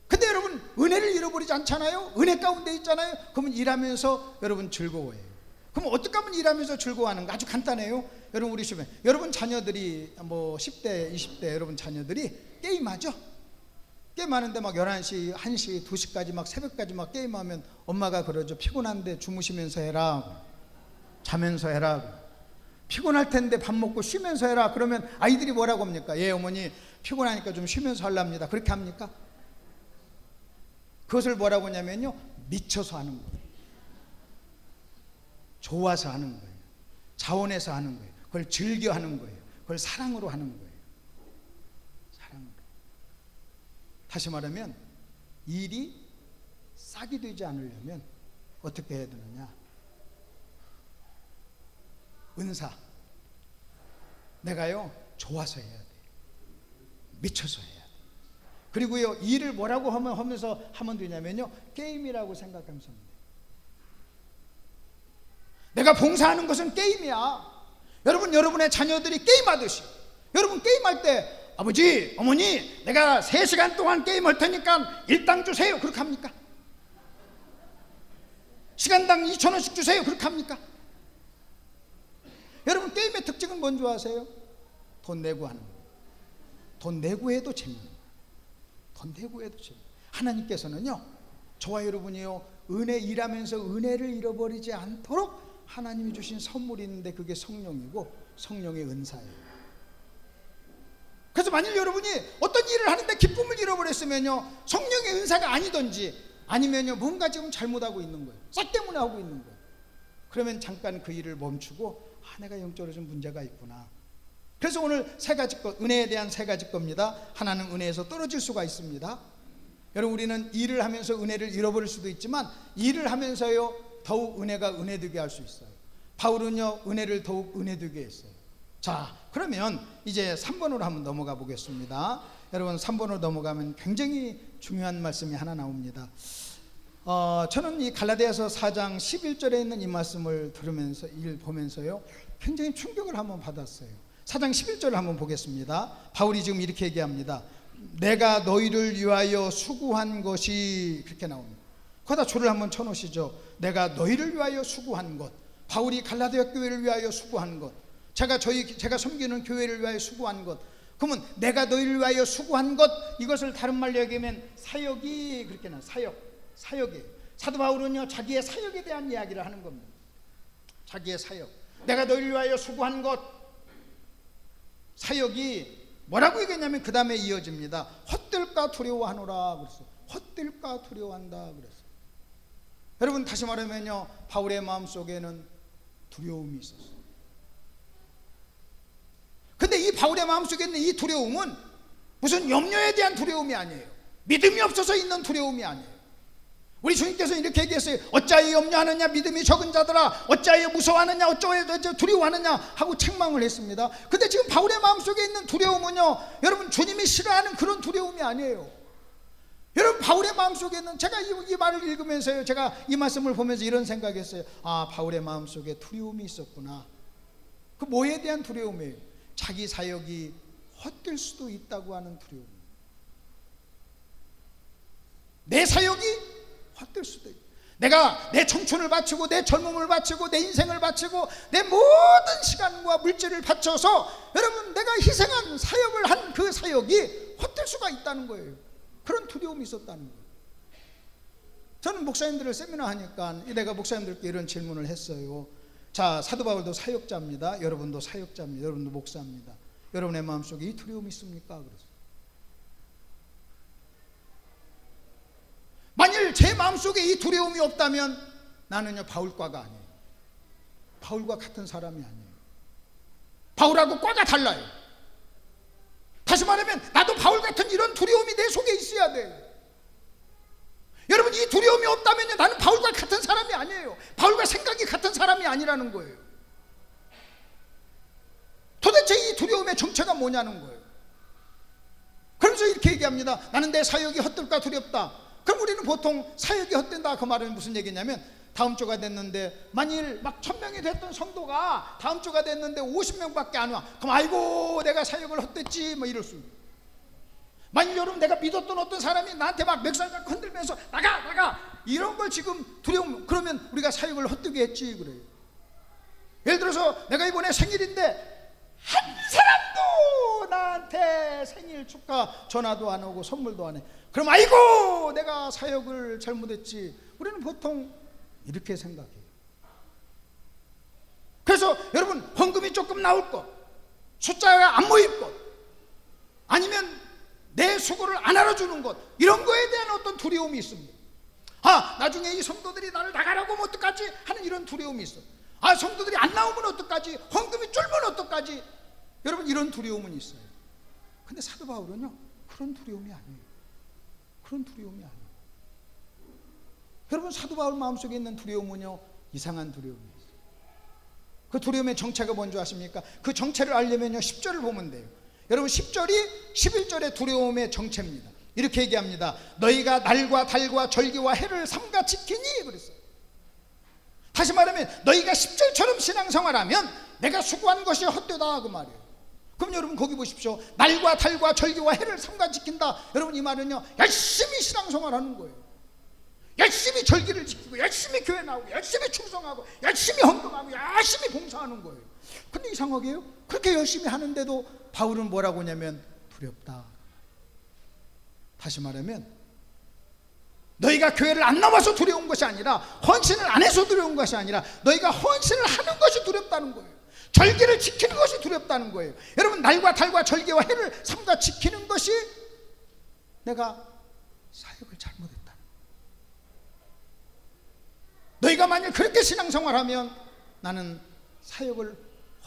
근데 여러분 은혜를 잃어버리지 않잖아요. 은혜 가운데 있잖아요. 그러면 일하면서 여러분 즐거워해요. 그럼 어떻게 하면 일하면서 즐거워하는가? 아주 간단해요. 여러분 우리 주변 여러분 자녀들이 뭐 10대 20대 여러분 자녀들이 게임하죠. 게임하는데 막 11시 1시 2시까지 막 새벽까지 막 게임하면 엄마가 그러죠. 피곤한데 주무시면서 해라, 자면서 해라. 피곤할 텐데 밥 먹고 쉬면서 해라. 그러면 아이들이 뭐라고 합니까? 예 어머니 피곤하니까 좀 쉬면서 하랍니다. 그렇게 합니까? 그것을 뭐라고 하냐면요 미쳐서 하는 거예요. 좋아서 하는 거예요. 자원해서 하는 거예요. 그걸 즐겨 하는 거예요. 그걸 사랑으로 하는 거예요. 사랑으로. 다시 말하면 일이 싹이 되지 않으려면 어떻게 해야 되느냐? 은사. 내가요 좋아서 해야 돼. 미쳐서 해야 돼. 그리고요 일을 뭐라고 하면서 하면 되냐면요 게임이라고 생각하면서 하면 돼. 내가 봉사하는 것은 게임이야. 여러분 여러분의 자녀들이 게임하듯이 여러분 게임할 때 아버지 어머니 내가 3시간 동안 게임할 테니까 일당 주세요. 그렇게 합니까? 시간당 2,000원씩 주세요. 그렇게 합니까? 여러분 게임의 특징은 뭔지 아세요? 돈 내고 하는 거예요. 돈 내고 해도 재밌는 거예요. 돈 내고 해도 재밌는 거예요. 하나님께서는요 저와 여러분이요 은혜 일하면서 은혜를 잃어버리지 않도록 하나님이 주신 선물이 있는데 그게 성령이고 성령의 은사예요. 그래서 만일 여러분이 어떤 일을 하는데 기쁨을 잃어버렸으면요 성령의 은사가 아니든지 아니면요 뭔가 지금 잘못하고 있는 거예요. 싹 때문에 하고 있는 거예요. 그러면 잠깐 그 일을 멈추고 내가 영적으로 좀 문제가 있구나. 그래서 오늘 세 가지 것, 은혜에 대한 세 가지 겁니다. 하나는 은혜에서 떨어질 수가 있습니다. 여러분 우리는 일을 하면서 은혜를 잃어버릴 수도 있지만 일을 하면서요 더욱 은혜가 은혜되게 할 수 있어요. 바울은요 은혜를 더욱 은혜되게 했어요. 자 그러면 이제 3번으로 한번 넘어가 보겠습니다. 여러분 3번으로 넘어가면 굉장히 중요한 말씀이 하나 나옵니다. 저는 이 갈라디아서 4장 11절에 있는 이 말씀을 들으면서 보면서요 굉장히 충격을 한번 받았어요. 4장 11절을 한번 보겠습니다. 바울이 지금 이렇게 얘기합니다. 내가 너희를 위하여 수고한 것이 그렇게 나옵니다. 거기다 줄을 한번 쳐놓으시죠. 내가 너희를 위하여 수고한 것. 바울이 갈라디아 교회를 위하여 수고한 것. 제가 섬기는 교회를 위하여 수고한 것. 그러면 내가 너희를 위하여 수고한 것, 이것을 다른 말로 얘기하면 사역이 그렇게 나와요. 사역이에요. 사도 바울은요 자기의 사역에 대한 이야기를 하는 겁니다. 자기의 사역, 내가 너희를 위하여 수고한 것, 사역이 뭐라고 얘기했냐면 그 다음에 이어집니다. 헛될까 두려워하노라 그랬어요. 헛될까 두려워한다 그랬어요. 여러분 다시 말하면요, 바울의 마음속에는 두려움이 있었어요. 근데 이 바울의 마음속에 있는 이 두려움은 무슨 염려에 대한 두려움이 아니에요. 믿음이 없어서 있는 두려움이 아니에요. 우리 주님께서 이렇게 얘기했어요. 어찌하여 염려하느냐, 믿음이 적은 자들아, 어찌하여 무서워하느냐, 어찌하여 두려워하느냐 하고 책망을 했습니다. 근데 지금 바울의 마음속에 있는 두려움은요, 여러분 주님이 싫어하는 그런 두려움이 아니에요. 여러분 바울의 마음속에 있는, 제가 이 말을 읽으면서요, 제가 이 말씀을 보면서 이런 생각했어요. 아, 바울의 마음속에 두려움이 있었구나. 그 뭐에 대한 두려움이에요? 자기 사역이 헛될 수도 있다고 하는 두려움. 내 사역이 헛될 수도 있다. 내가 내 청춘을 바치고 내 젊음을 바치고 내 인생을 바치고 내 모든 시간과 물질을 바쳐서 여러분 내가 희생한 사역을 한 그 사역이 헛될 수가 있다는 거예요. 그런 두려움이 있었다는 거예요. 저는 목사님들을 세미나 하니까 내가 목사님들께 이런 질문을 했어요. 자, 사도 바울도 사역자입니다. 여러분도 사역자입니다. 여러분도 목사입니다. 여러분의 마음속에 이 두려움이 있습니까? 그랬어요. 만일 제 마음속에 이 두려움이 없다면 나는요 바울과가 아니에요. 바울과 같은 사람이 아니에요. 바울하고 과가 달라요. 다시 말하면 나도 바울 같은 이런 두려움이 내 속에 있어야 돼요. 여러분 이 두려움이 없다면요 나는 바울과 같은 사람이 아니에요. 바울과 생각이 같은 사람이 아니라는 거예요. 도대체 이 두려움의 정체가 뭐냐는 거예요. 그러면서 이렇게 얘기합니다. 나는 내 사역이 헛될까 두렵다. 그럼 우리는 보통 사역이 헛된다 그 말은 무슨 얘기냐면, 다음 주가 됐는데 만일 막 1000명이 됐던 성도가 다음 주가 됐는데 50명밖에 안 와. 그럼 아이고 내가 사역을 헛됐지 뭐 이럴 수 있어요. 만일 여러분 내가 믿었던 어떤 사람이 나한테 막 멱살 잡고 흔들면서 나가 이런 걸 지금 두려움, 그러면 우리가 사역을 헛되게 했지 그래요. 예를 들어서 내가 이번에 생일인데 한 사람도 나한테 생일 축하 전화도 안 오고 선물도 안 해. 그럼 아이고 내가 사역을 잘못했지. 우리는 보통 이렇게 생각해요. 그래서 여러분 헌금이 조금 나올 것, 숫자가 안 모일 것, 아니면 내 수고를 안 알아주는 것, 이런 거에 대한 어떤 두려움이 있습니다. 아, 나중에 이 성도들이 나를 나가라고 하면 어떡하지 하는 이런 두려움이 있어. 아, 성도들이 안 나오면 어떡하지, 헌금이 줄면 어떡하지, 여러분 이런 두려움은 있어요. 근데 사도 바울은요 그런 두려움이 아니에요. 그런 두려움이 아니에요. 여러분 사도 바울 마음속에 있는 두려움은요 이상한 두려움이에요. 그 두려움의 정체가 뭔지 아십니까? 그 정체를 알려면요 10절을 보면 돼요. 여러분 10절이 11절의 두려움의 정체입니다. 이렇게 얘기합니다. 너희가 날과 달과 절기와 해를 삼가 지키니 그랬어요. 다시 말하면 너희가 10절처럼 신앙생활하면 내가 수고한 것이 헛되다 그 말이에요. 그럼 여러분 거기 보십시오. 날과 달과 절기와 해를 삼가 지킨다. 여러분 이 말은요 열심히 신앙생활하는 거예요. 열심히 절기를 지키고 열심히 교회 나오고 열심히 충성하고 열심히 헌금하고 열심히 봉사하는 거예요. 근데 이상하게요 그렇게 열심히 하는데도 바울은 뭐라고 하냐면 두렵다. 다시 말하면 너희가 교회를 안 나와서 두려운 것이 아니라, 헌신을 안 해서 두려운 것이 아니라 너희가 헌신을 하는 것이 두렵다는 거예요. 절기를 지키는 것이 두렵다는 거예요. 여러분 날과 달과 절기와 해를 삼가 지키는 것이 내가 사역을 잘못했다. 너희가 만약 그렇게 신앙생활하면 나는 사역을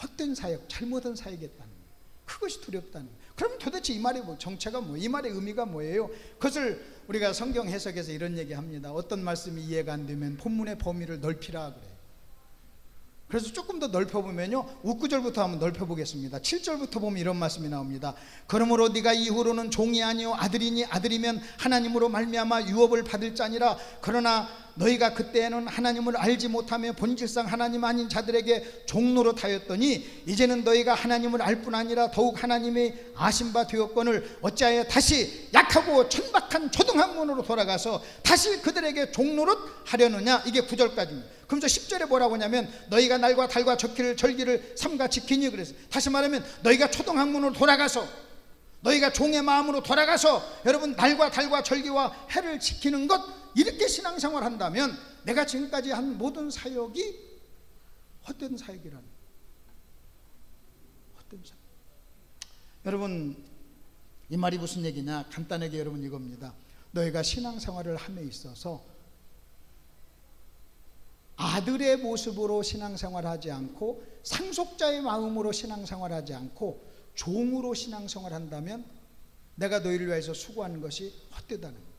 헛된 사역, 잘못한 사역했다는 거예요. 그것이 두렵다는 거예요. 그럼 도대체 이 말의 정체가 뭐예요? 이 말의 의미가 뭐예요? 그것을 우리가 성경 해석에서 이런 얘기합니다. 어떤 말씀이 이해가 안 되면 본문의 범위를 넓히라 그래요. 그래서 조금 더 넓혀보면요 5구절부터 한번 넓혀보겠습니다. 7절부터 보면 이런 말씀이 나옵니다. 그러므로 네가 이후로는 종이 아니요 아들이니 아들이면 하나님으로 말미암아 유업을 받을 자니라. 그러나 너희가 그때에는 하나님을 알지 못하며 본질상 하나님 아닌 자들에게 종노릇하였더니 이제는 너희가 하나님을 알 뿐 아니라 더욱 하나님의 아신 바 되었거늘 어찌하여 다시 약하고 천박한 초등학문으로 돌아가서 다시 그들에게 종노릇하려느냐. 이게 9절까지입니다. 그러면서 10절에 뭐라고 하냐면 너희가 날과 달과 절기를 삼가 지키니 그래서 다시 말하면 너희가 초등학문으로 돌아가서 너희가 종의 마음으로 돌아가서 여러분 날과 달과 절기와 해를 지키는 것, 이렇게 신앙생활 한다면 내가 지금까지 한 모든 사역이 헛된 사역이라는 거예요. 헛된 사역. 여러분 이 말이 무슨 얘기냐? 간단하게 여러분 이겁니다. 너희가 신앙생활을 함에 있어서 아들의 모습으로 신앙생활하지 않고 상속자의 마음으로 신앙생활하지 않고 종으로 신앙생활한다면 내가 너희를 위해서 수고하는 것이 헛되다는 거예요.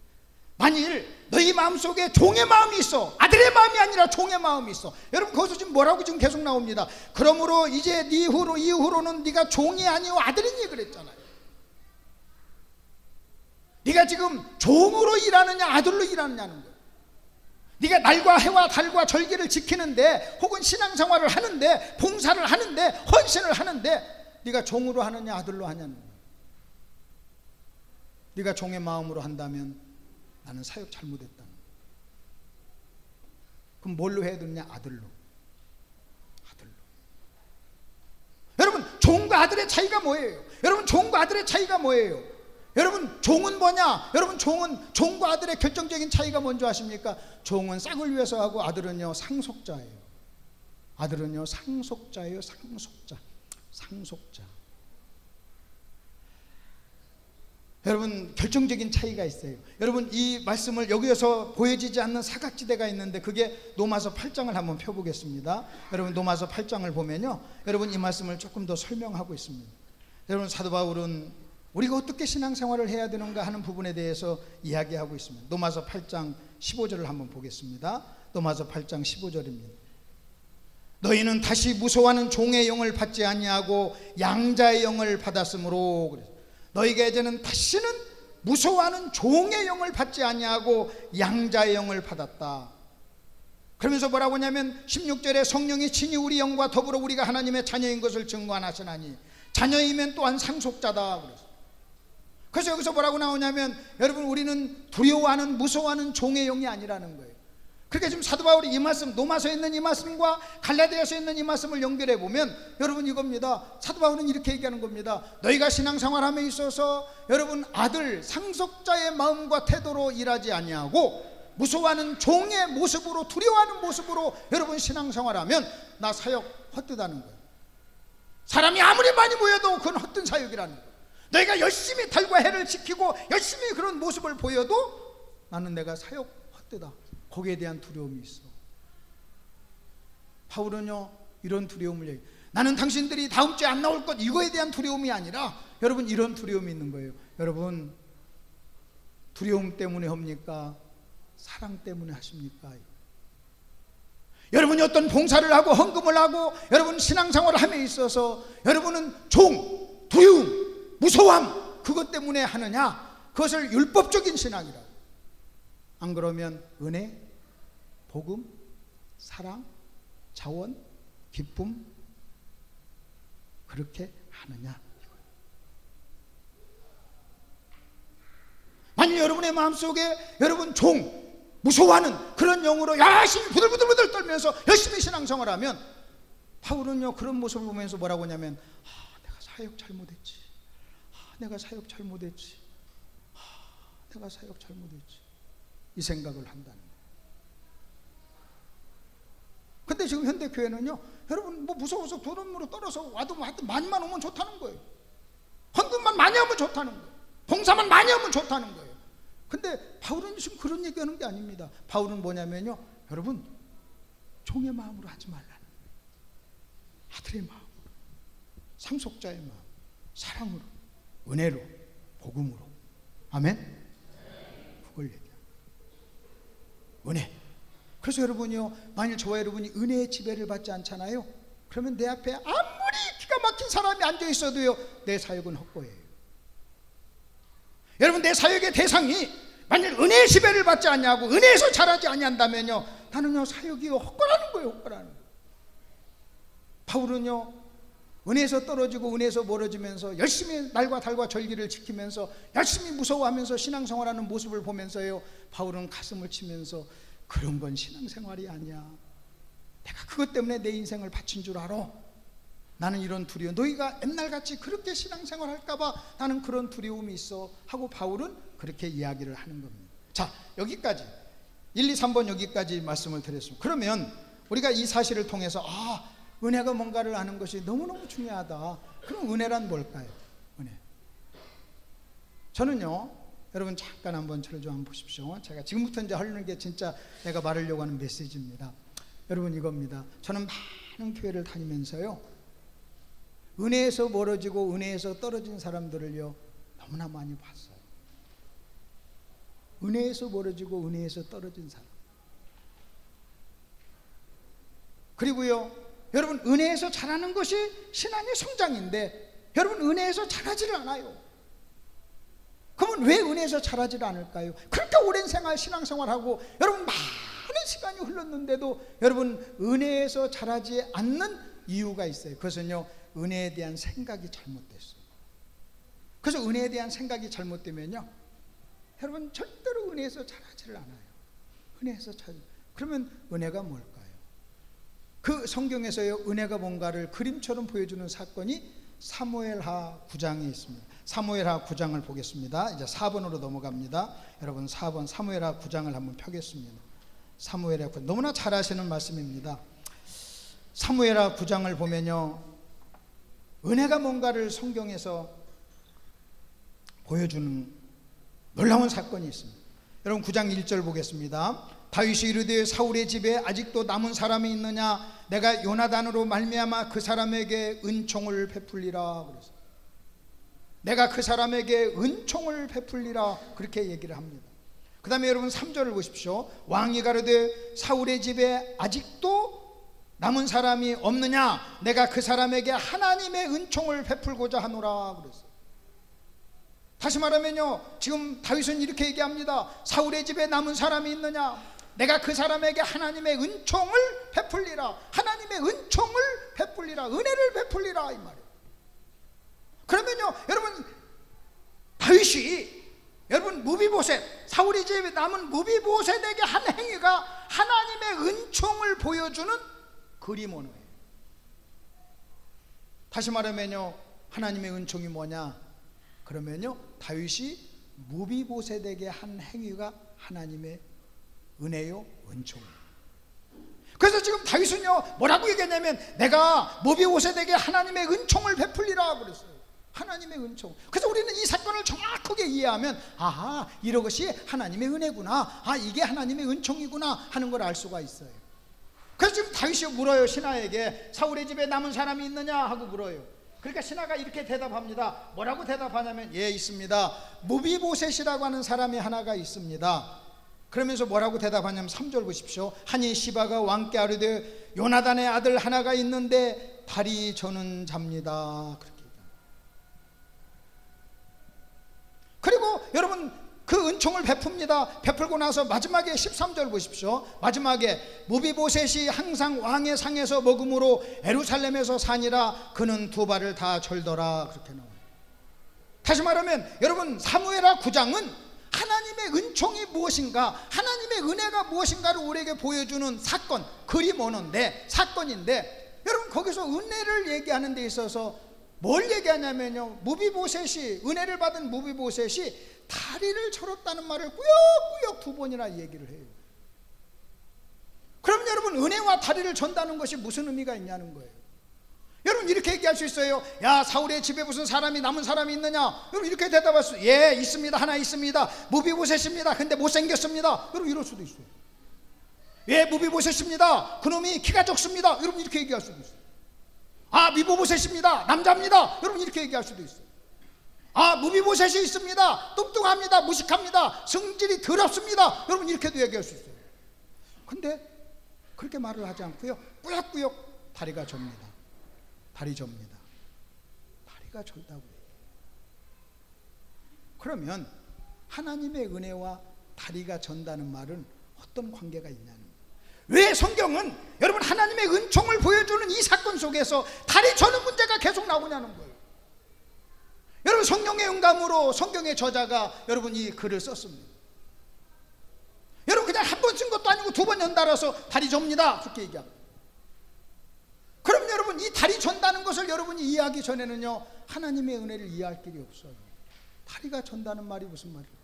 만일 너희 마음속에 종의 마음이 있어, 아들의 마음이 아니라 종의 마음이 있어. 여러분 거기서 지금 뭐라고 지금 계속 나옵니다. 그러므로 이제 네 이후로는 네가 종이 아니오 아들이니 그랬잖아요. 네가 지금 종으로 일하느냐 아들로 일하느냐는 거예요. 네가 날과 해와 달과 절기를 지키는데 혹은 신앙생활을 하는데 봉사를 하는데 헌신을 하는데 네가 종으로 하느냐 아들로 하냐는 거예요. 네가 종의 마음으로 한다면 나는 사역 잘못했다는 거예요. 그럼 뭘로 해야 되느냐? 아들로. 여러분 종과 아들의 차이가 뭐예요? 여러분 종과 아들의 차이가 뭐예요? 여러분 종은 뭐냐? 여러분 종과 아들의 결정적인 차이가 뭔지 아십니까? 종은 싹을 위해서 하고 아들은요 상속자예요. 아들은요 상속자예요. 상속자. 여러분 결정적인 차이가 있어요. 여러분 이 말씀을 여기에서 보여지지 않는 사각지대가 있는데 그게 로마서 8장을 한번 펴보겠습니다. 여러분 로마서 8장을 보면요 여러분 이 말씀을 조금 더 설명하고 있습니다. 여러분 사도 바울은 우리가 어떻게 신앙생활을 해야 되는가 하는 부분에 대해서 이야기하고 있습니다. 로마서 8장 15절을 한번 보겠습니다. 로마서 8장 15절입니다. 너희는 다시 무서워하는 종의 영을 받지 아니하고 양자의 영을 받았으므로, 그래서 너희가 이제는 다시는 무서워하는 종의 영을 받지 아니하고 양자의 영을 받았다. 그러면서 뭐라고 하냐면 16절에 성령이 친히 우리 영과 더불어 우리가 하나님의 자녀인 것을 증거하시나니 자녀이면 또한 상속자다. 그래서 여기서 뭐라고 나오냐면 여러분 우리는 두려워하는 무서워하는 종의 영이 아니라는 거예요. 그러니까 지금 사도 바울이 이 말씀, 로마서에 있는 이 말씀과 갈라디아서에 있는 이 말씀을 연결해 보면 여러분 이겁니다. 사도 바울은 이렇게 얘기하는 겁니다. 너희가 신앙생활함에 있어서 여러분 아들 상속자의 마음과 태도로 일하지 아니하고 무서워하는 종의 모습으로, 두려워하는 모습으로 여러분 신앙생활하면 나 사역 헛되다는 거예요. 사람이 아무리 많이 모여도 그건 헛된 사역이라는 거예요. 너희가 열심히 달과 해를 지키고 열심히 그런 모습을 보여도 나는 내가 사역 헛되다. 거기에 대한 두려움이 있어. 바울은요 이런 두려움을 얘기해요. 나는 당신들이 다음 주에 안 나올 것, 이거에 대한 두려움이 아니라 여러분 이런 두려움이 있는 거예요. 여러분 두려움 때문에 합니까? 사랑 때문에 하십니까? 여러분이 어떤 봉사를 하고 헌금을 하고 여러분 신앙생활을 함에 있어서 여러분은 종, 두려움, 무서움 그것 때문에 하느냐? 그것을 율법적인 신앙이라고. 안 그러면 은혜, 복음, 사랑, 자원, 기쁨 그렇게 하느냐? 만약 여러분의 마음속에 여러분 종, 무서워하는 그런 영으로 열심히 부들부들 떨면서 열심히 신앙생활하면 바울은요 그런 모습을 보면서 뭐라고 하냐면 내가 사역 잘못했지. 내가 사역 잘못했지. 이 생각을 한다는 거예요. 근데 지금 현대교회는요 여러분 뭐 무서워서 도둑으로 떨어서 와도 많이만 오면 좋다는 거예요. 헌금만 많이 하면 좋다는 거예요. 봉사만 많이 하면 좋다는 거예요. 근데 바울은 지금 그런 얘기하는 게 아닙니다. 바울은 뭐냐면요 여러분 종의 마음으로 하지 말라는 거예요. 아들의 마음으로, 상속자의 마음, 사랑으로, 은혜로, 복음으로. 아멘. 그걸 얘기해요. 은혜. 그래서 여러분이요 만일 저와 여러분이 은혜의 지배를 받지 않잖아요. 그러면 내 앞에 아무리 기가 막힌 사람이 앉아 있어도요 내 사역은 헛거예요. 여러분 내 사역의 대상이 만일 은혜의 지배를 받지 않냐고 은혜에서 자라지 아니한다면요 나는요 사역이요 헛거라는 거예요. 헛거라는 거예요. 바울은요 은혜에서 떨어지고 은혜에서 멀어지면서 열심히 날과 달과 절기를 지키면서 열심히 무서워하면서 신앙생활하는 모습을 보면서요 바울은 가슴을 치면서 그런 건 신앙생활이 아니야. 내가 그것 때문에 내 인생을 바친 줄 알아. 나는 이런 두려움, 너희가 옛날같이 그렇게 신앙생활 할까봐 나는 그런 두려움이 있어 하고 바울은 그렇게 이야기를 하는 겁니다. 자, 여기까지 1, 2, 3번 여기까지 말씀을 드렸습니다. 그러면 우리가 이 사실을 통해서 은혜가 뭔가를 아는 것이 너무너무 중요하다. 그럼 은혜란 뭘까요? 은혜. 저는요, 여러분 잠깐 한번 저를 좀 한번 보십시오. 제가 지금부터 이제 하려는 게 진짜 내가 말하려고 하는 메시지입니다. 여러분 이겁니다. 저는 많은 교회를 다니면서요, 은혜에서 멀어지고 은혜에서 떨어진 사람들을요 너무나 많이 봤어요. 은혜에서 멀어지고 은혜에서 떨어진 사람. 그리고요, 여러분 은혜에서 자라는 것이 신앙의 성장인데 여러분 은혜에서 자라지를 않아요. 그러면 왜 은혜에서 자라지를 않을까요? 그렇게 오랜 생활, 신앙생활하고 여러분 많은 시간이 흘렀는데도 여러분 은혜에서 자라지 않는 이유가 있어요. 그것은요, 은혜에 대한 생각이 잘못됐어요. 그래서 은혜에 대한 생각이 잘못되면요, 여러분 절대로 은혜에서 자라지를 않아요. 은혜에서 그러면 은혜가 뭘까요? 그 성경에서요, 은혜가 뭔가를 그림처럼 보여주는 사건이 사무엘하 9장에 있습니다. 사무엘하 9장을 보겠습니다. 이제 4번으로 넘어갑니다. 여러분 4번 사무엘하 9장을 한번 펴겠습니다. 사무엘하 9장, 너무나 잘 아시는 말씀입니다. 사무엘하 9장을 보면요, 은혜가 뭔가를 성경에서 보여주는 놀라운 사건이 있습니다. 여러분 9장 1절 보겠습니다. 다윗이 이르되 사울의 집에 아직도 남은 사람이 있느냐? 내가 요나단으로 말미암아 그 사람에게 은총을 베풀리라. 그래서 내가 그 사람에게 은총을 베풀리라, 그렇게 얘기를 합니다. 그 다음에 여러분 3절을 보십시오. 왕이 가로되 사울의 집에 아직도 남은 사람이 없느냐? 내가 그 사람에게 하나님의 은총을 베풀고자 하노라. 그랬어요. 다시 말하면요, 지금 다윗은 이렇게 얘기합니다. 사울의 집에 남은 사람이 있느냐? 내가 그 사람에게 하나님의 은총을 베풀리라. 하나님의 은총을 베풀리라, 은혜를 베풀리라, 이 말이에요. 그러면요, 여러분 다윗이 여러분 무비보셋, 사울의 집에 남은 무비보셋에게 한 행위가 하나님의 은총을 보여주는 그림 언어예요. 다시 말하면요, 하나님의 은총이 뭐냐? 그러면요, 다윗이 무비보셋에게 한 행위가 하나님의 은혜요, 은총이에요. 그래서 지금 다윗은요 뭐라고 얘기했냐면, 내가 무비보셋에게 하나님의 은총을 베풀리라 그랬어요. 하나님의 은총. 그래서 우리는 이 사건을 정확하게 이해하면, 아하, 이것이 하나님의 은혜구나, 이게 하나님의 은총이구나 하는 걸 알 수가 있어요. 그래서 지금 다윗이 물어요, 신하에게. 사울의 집에 남은 사람이 있느냐 하고 물어요. 그러니까 신하가 이렇게 대답합니다. 뭐라고 대답하냐면, 예, 있습니다. 무비보셋이라고 하는 사람이 하나가 있습니다. 그러면서 뭐라고 대답하냐면 3절 보십시오. 하니 시바가 왕께 아뢰되 요나단의 아들 하나가 있는데 다리 저는 잡니다. 그렇게 얘기합니다. 그리고 여러분 그 은총을 베풉니다. 베풀고 나서 마지막에 13절 보십시오. 마지막에 무비보셋이 항상 왕의 상에서 먹음으로 예루살렘에서 사니라 그는 두 발을 다 절더라. 그렇게 나와요. 다시 말하면 여러분 사무엘하 9장은 하나님의 은총이 무엇인가, 하나님의 은혜가 무엇인가를 우리에게 보여주는 사건, 그림 언어인데, 사건인데, 여러분 거기서 은혜를 얘기하는 데 있어서 뭘 얘기하냐면요, 무비보셋이, 은혜를 받은 무비보셋이 다리를 절었다는 말을 꾸역꾸역 두 번이나 얘기를 해요. 그럼 여러분 은혜와 다리를 전다는 것이 무슨 의미가 있냐는 거예요. 여러분 이렇게 얘기할 수 있어요. 야, 사울의 집에 무슨 사람이 남은 사람이 있느냐? 여러분 이렇게 대답할 수, 예, 있습니다. 하나 있습니다. 무비보셋입니다. 근데 못생겼습니다. 여러분 이럴 수도 있어요. 예, 무비보셋입니다. 그놈이 키가 적습니다. 여러분 이렇게 얘기할 수도 있어요. 미보보셋입니다. 남자입니다. 여러분 이렇게 얘기할 수도 있어요. 무비보셋이 있습니다. 똑똑합니다. 무식합니다. 성질이 더럽습니다. 여러분 이렇게도 얘기할 수 있어요. 근데 그렇게 말을 하지 않고요, 꾸역꾸역 다리가 접니다. 다리 접니다. 다리가 절다고 해요. 그러면 하나님의 은혜와 다리가 전다는 말은 어떤 관계가 있냐는 거예요. 왜 성경은 여러분 하나님의 은총을 보여주는 이 사건 속에서 다리 저는 문제가 계속 나오냐는 거예요. 여러분 성령의 영감으로 성경의 저자가 여러분 이 글을 썼습니다. 여러분 그냥 한 번 쓴 것도 아니고 두 번 연달아서 다리 접니다 그렇게 얘기합니다. 그럼 여러분 이 다리 전다는 것을 여러분이 이해하기 전에는요, 하나님의 은혜를 이해할 길이 없어요. 다리가 전다는 말이 무슨 말일까?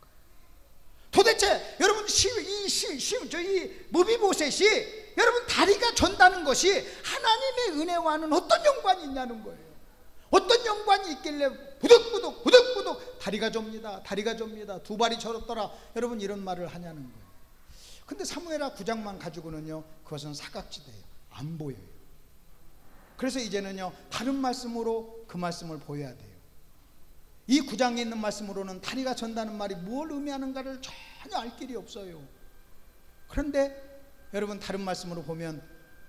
도대체 여러분 이 무비보셋이 여러분 다리가 전다는 것이 하나님의 은혜와는 어떤 연관이 있냐는 거예요. 어떤 연관이 있길래 부득부득 다리가 접니다. 다리가 접니다. 두 발이 저렸더라. 여러분 이런 말을 하냐는 거예요. 근데 사무엘하 9장만 가지고는요, 그것은 사각지대예요. 안 보여요. 그래서 이제는요, 다른 말씀으로 그 말씀을 보여야 돼요. 이 9장에 있는 말씀으로는 다리가 전다는 말이 뭘 의미하는가를 전혀 알 길이 없어요. 그런데 여러분 다른 말씀으로 보면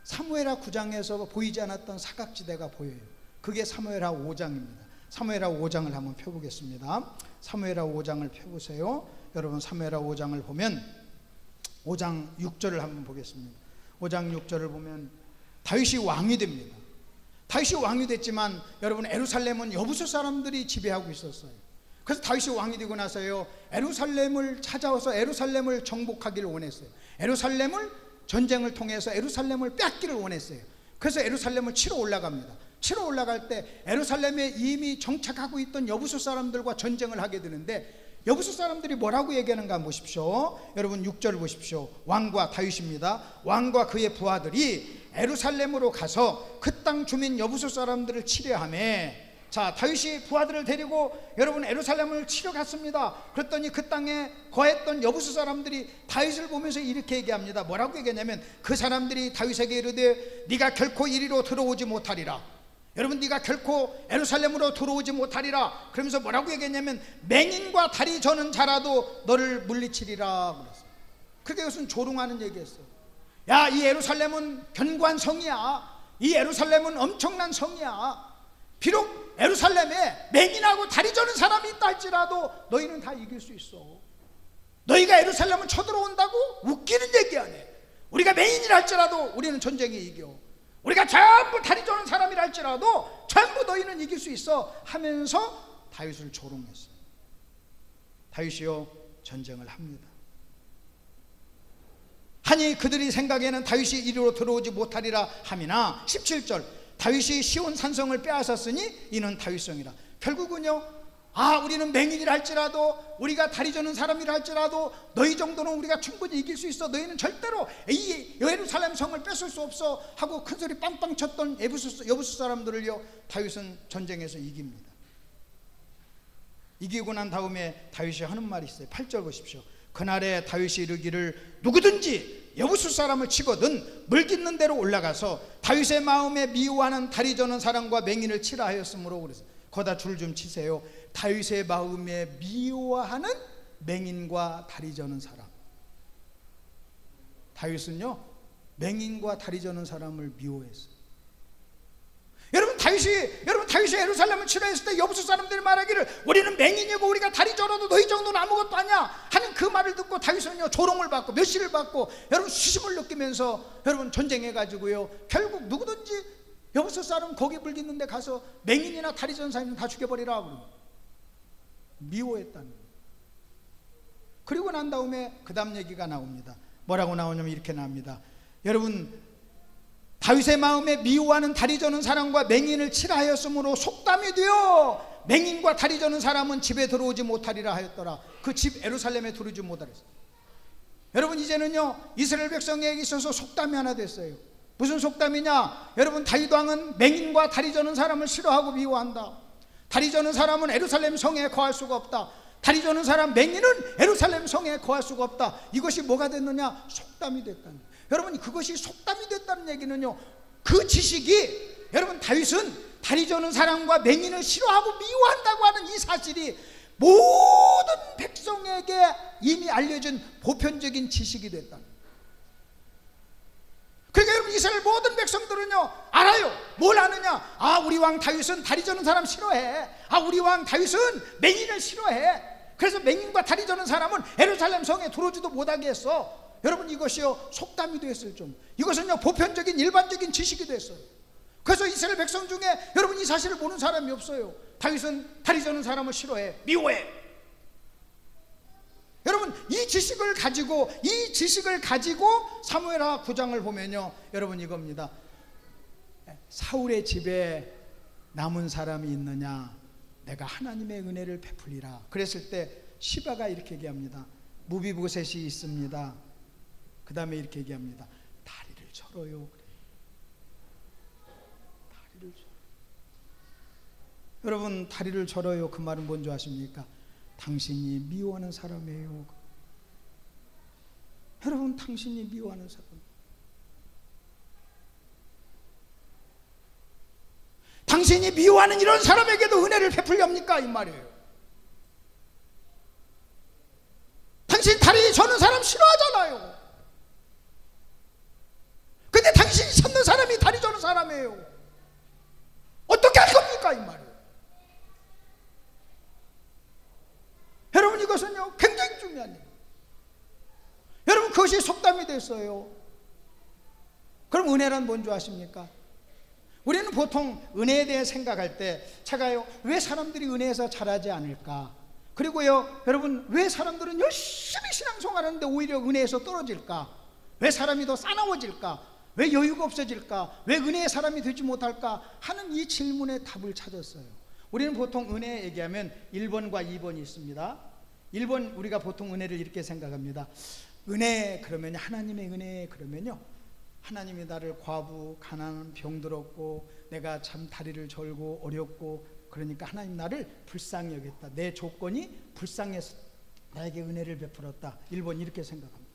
사무엘하 9장에서 보이지 않았던 사각지대가 보여요. 그게 사무엘하 5장입니다. 사무엘하 5장을 한번 펴보겠습니다. 사무엘하 5장을 펴보세요. 여러분 사무엘하 5장을 보면 5장 6절을 한번 보겠습니다. 5장 6절을 보면 다윗이 왕이 됩니다. 다윗이 왕이 됐지만 여러분 예루살렘은 여부수 사람들이 지배하고 있었어요. 그래서 다윗이 왕이 되고 나서요, 예루살렘을 찾아와서 예루살렘을 정복하기를 원했어요. 예루살렘을 전쟁을 통해서 예루살렘을 뺏기를 원했어요. 그래서 예루살렘을 치러 올라갑니다. 치러 올라갈 때 예루살렘에 이미 정착하고 있던 여부수 사람들과 전쟁을 하게 되는데, 여부수 사람들이 뭐라고 얘기하는가 한번 보십시오. 여러분 6절 보십시오. 왕과 다윗입니다. 왕과 그의 부하들이 예루살렘으로 가서 그 땅 주민 여부수 사람들을 치려하며, 자, 다윗이 부하들을 데리고 여러분 예루살렘을 치러 갔습니다. 그랬더니 그 땅에 거했던 여부수 사람들이 다윗을 보면서 이렇게 얘기합니다. 뭐라고 얘기하냐면, 그 사람들이 다윗에게 이르되 네가 결코 이리로 들어오지 못하리라. 여러분 네가 결코 예루살렘으로 들어오지 못하리라. 그러면서 뭐라고 얘기했냐면, 맹인과 다리 저는 자라도 너를 물리치리라 그랬어요. 그게 무슨 조롱하는 얘기였어요. 야, 이 예루살렘은 견고한 성이야. 이 예루살렘은 엄청난 성이야. 비록 예루살렘에 맹인하고 다리 저는 사람이 있다 할지라도 너희는 다 이길 수 있어. 너희가 예루살렘을 쳐들어온다고? 웃기는 얘기 안 해. 우리가 맹인이라 할지라도 우리는 전쟁에 이겨. 우리가 전부 다리 저는 사람이라 할지라도 전부 너희는 이길 수 있어 하면서 다윗을 조롱했어요. 다윗이요, 전쟁을 합니다. 하니 그들이 생각에는 다윗이 이리로 들어오지 못하리라 함이나 17절 다윗이 시온 산성을 빼앗았으니 이는 다윗성이라. 결국은요, 우리는 맹인이라 할지라도, 우리가 다리 저는 사람이라 할지라도 너희 정도는 우리가 충분히 이길 수 있어. 너희는 절대로 이 예루살렘 성을 뺏을 수 없어 하고 큰소리 빵빵 쳤던 여부수 사람들을요, 다윗은 전쟁에서 이깁니다. 이기고 난 다음에 다윗이 하는 말이 있어요. 8절 보십시오. 그날에 다윗이 이르기를 누구든지 여부수 사람을 치거든 물깃는 대로 올라가서 다윗의 마음에 미워하는 다리 저는 사람과 맹인을 치라 하였으므로 그래서 거다 줄 좀 치세요. 다윗의 마음에 미워하는 맹인과 다리 저는 사람. 다윗은요, 맹인과 다리 저는 사람을 미워했어요. 여러분 다윗이 예루살렘을 치러했을 때 여부수 사람들이 말하기를 우리는 맹인이고 우리가 다리 저러도 너희 정도는 아무것도 아니야 하는 그 말을 듣고 다윗은요, 조롱을 받고 멸시를 받고 여러분 수심을 느끼면서 여러분 전쟁해가지고요, 결국 누구든지 여부수 사람 고기 불기는데 가서 맹인이나 다리 저는 사람은 다 죽여버리라 그러고 미워했다는 거예요. 그리고 난 다음에 그 다음 얘기가 나옵니다. 뭐라고 나오냐면 이렇게 나옵니다. 여러분 다윗의 마음에 미워하는 다리 저는 사람과 맹인을 치라 하였으므로 속담이 되어 맹인과 다리 저는 사람은 집에 들어오지 못하리라 하였더라. 그 집 예루살렘에 들어오지 못하리라. 여러분 이제는요, 이스라엘 백성에게 있어서 속담이 하나 됐어요. 무슨 속담이냐? 여러분 다윗 왕은 맹인과 다리 저는 사람을 싫어하고 미워한다. 다리 저는 사람은 예루살렘 성에 거할 수가 없다. 다리 저는 사람 맹인은 예루살렘 성에 거할 수가 없다. 이것이 뭐가 됐느냐? 속담이 됐다는 거예요. 여러분 그것이 속담이 됐다는 얘기는요, 그 지식이 여러분 다윗은 다리 저는 사람과 맹인을 싫어하고 미워한다고 하는 이 사실이 모든 백성에게 이미 알려진 보편적인 지식이 됐다는 거예요. 그러니까 여러분 이스라엘 모든 백성들은요 알아요. 뭘 아느냐? 우리 왕 다윗은 다리 저는 사람 싫어해. 우리 왕 다윗은 맹인을 싫어해. 그래서 맹인과 다리 저는 사람은 예루살렘 성에 들어오지도 못하게 했어. 여러분 이것이요 속담이 됐어요. 좀 이것은요 보편적인 일반적인 지식이 됐어요. 그래서 이스라엘 백성 중에 여러분 이 사실을 모르는 사람이 없어요. 다윗은 다리 저는 사람을 싫어해, 미워해. 여러분 이 지식을 가지고 사무엘하 9장을 보면요, 여러분 이겁니다. 사울의 집에 남은 사람이 있느냐, 내가 하나님의 은혜를 베풀리라. 그랬을 때 시바가 이렇게 얘기합니다. 무비보셋이 있습니다. 그 다음에 이렇게 얘기합니다. 다리를 절어요. 다리를 절어요. 여러분, 다리를 절어요, 그 말은 뭔지 아십니까? 당신이 미워하는 사람이에요. 여러분, 당신이 미워하는 사람. 당신이 미워하는 이런 사람에게도 은혜를 베풀렵니까? 이 말이에요. 당신 다리 저는 사람 싫어하잖아요. 근데 당신이 찾는 사람이 다리 저는 사람이에요. 어떻게 할 겁니까? 이 말이에요. 여러분, 이것은요 굉장히 중요한 일이에요. 여러분, 그것이 속담이 됐어요. 그럼 은혜란 뭔 줄 아십니까? 우리는 보통 은혜에 대해 생각할 때 제가요, 왜 사람들이 은혜에서 잘하지 않을까? 그리고요, 여러분, 왜 사람들은 열심히 신앙생활하는데 오히려 은혜에서 떨어질까? 왜 사람이 더 싸나워질까? 왜 여유가 없어질까? 왜 은혜의 사람이 되지 못할까? 하는 이 질문에 답을 찾았어요. 우리는 보통 은혜 얘기하면 1번과 2번이 있습니다. 1번, 우리가 보통 은혜를 이렇게 생각합니다. 은혜 그러면, 하나님의 은혜 그러면요, 하나님이 나를 과부, 가난한, 병들었고 내가 참 다리를 절고 어렵고 그러니까 하나님 나를 불쌍히 여겼다. 내 조건이 불쌍해서 나에게 은혜를 베풀었다. 1번 이렇게 생각합니다.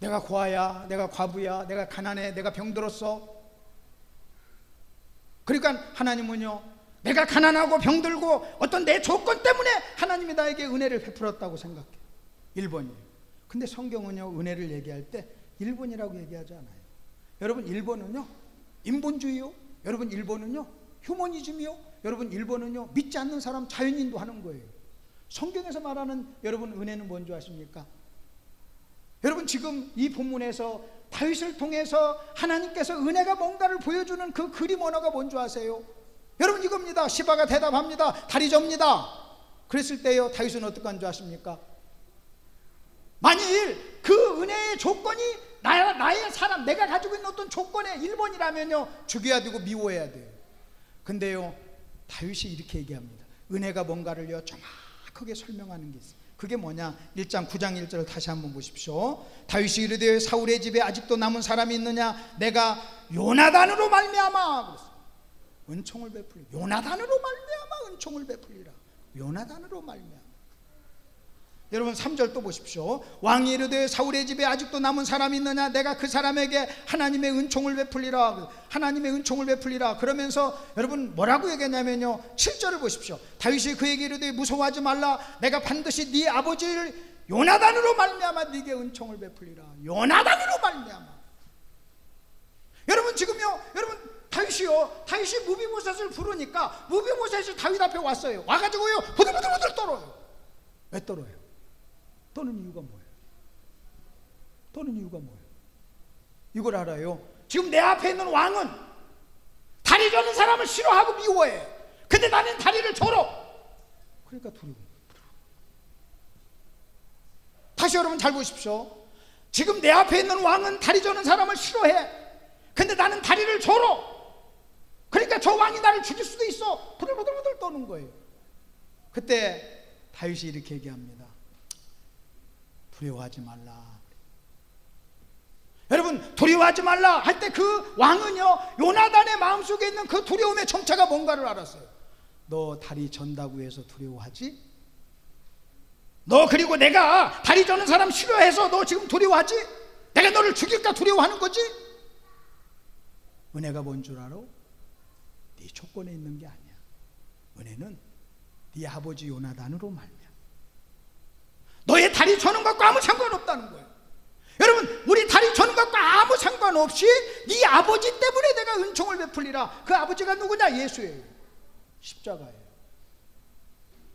내가 고아야, 내가 과부야, 내가 가난해, 내가 병들었어. 그러니까 하나님은요, 내가 가난하고 병들고 어떤 내 조건 때문에 하나님이 나에게 은혜를 베풀었다고 생각해. 1번이에요. 근데 성경은요, 은혜를 얘기할 때 1번이라고 얘기하지 않아요. 여러분, 1번은요 인본주의요. 여러분, 1번은요 휴머니즘이요. 여러분, 1번은요 믿지 않는 사람 자연인도하는 거예요. 성경에서 말하는 여러분 은혜는 뭔지 아십니까? 여러분, 지금 이 본문에서 다윗을 통해서 하나님께서 은혜가 뭔가를 보여주는 그 그림 언어가 뭔지 아세요? 여러분, 이겁니다. 시바가 대답합니다. 다리 접니다. 그랬을 때요, 다윗은 어떻게 한 줄 아십니까? 만일 그 은혜의 조건이 나의 사람, 내가 가지고 있는 어떤 조건의 1번이라면요 죽여야 되고 미워해야 돼요. 근데요, 다윗이 이렇게 얘기합니다. 은혜가 뭔가를요 정확하게 설명하는 게 있어요. 그게 뭐냐? 1장 9장 1절을 다시 한번 보십시오. 다윗이 이르되 사울의 집에 아직도 남은 사람이 있느냐? 내가 요나단으로 말미암아 그랬어요. 은총을 베풀리. 요나단으로 말미암아 은총을 베풀리라. 요나단으로 말미암아. 여러분, 3절 또 보십시오. 왕이 이르되 사울의 집에 아직도 남은 사람이 있느냐? 내가 그 사람에게 하나님의 은총을 베풀리라. 하나님의 은총을 베풀리라. 그러면서 여러분 뭐라고 얘기했냐면요, 7절을 보십시오. 다윗이 그에게 이르되 무서워하지 말라. 내가 반드시 네 아버지를 요나단으로 말미암아 네게 은총을 베풀리라. 요나단으로 말미암아. 여러분, 지금요, 여러분, 다윗이 무비보셋을 부르니까 무비보셋이 다윗 앞에 왔어요. 와가지고요 부들부들 떨어요. 왜 떨어요? 떠는 이유가 뭐예요? 떠는 이유가 뭐예요? 이걸 알아요. 지금 내 앞에 있는 왕은 다리 저는 사람을 싫어하고 미워해. 근데 나는 다리를 절어. 그러니까 두려워. 다시 여러분 잘 보십시오. 지금 내 앞에 있는 왕은 다리 저는 사람을 싫어해. 근데 나는 다리를 절어. 그러니까 저 왕이 나를 죽일 수도 있어. 부들부들 떠는 거예요. 그때 다윗이 이렇게 얘기합니다. 두려워하지 말라. 여러분, 두려워하지 말라 할 때 그 왕은요 요나단의 마음속에 있는 그 두려움의 정체가 뭔가를 알았어요. 너 다리 전다고 해서 두려워하지? 너 그리고 내가 다리 저는 사람 싫어해서 너 지금 두려워하지? 내가 너를 죽일까 두려워하는 거지? 은혜가 뭔 줄 알아? 네 조건에 있는 게 아니야. 은혜는 네 아버지 요나단으로 말미암아. 너의 다리 저는 것과 아무 상관없다는 거예요. 여러분, 우리 다리 저는 것과 아무 상관없이 네 아버지 때문에 내가 은총을 베풀리라. 그 아버지가 누구냐? 예수예요. 십자가예요.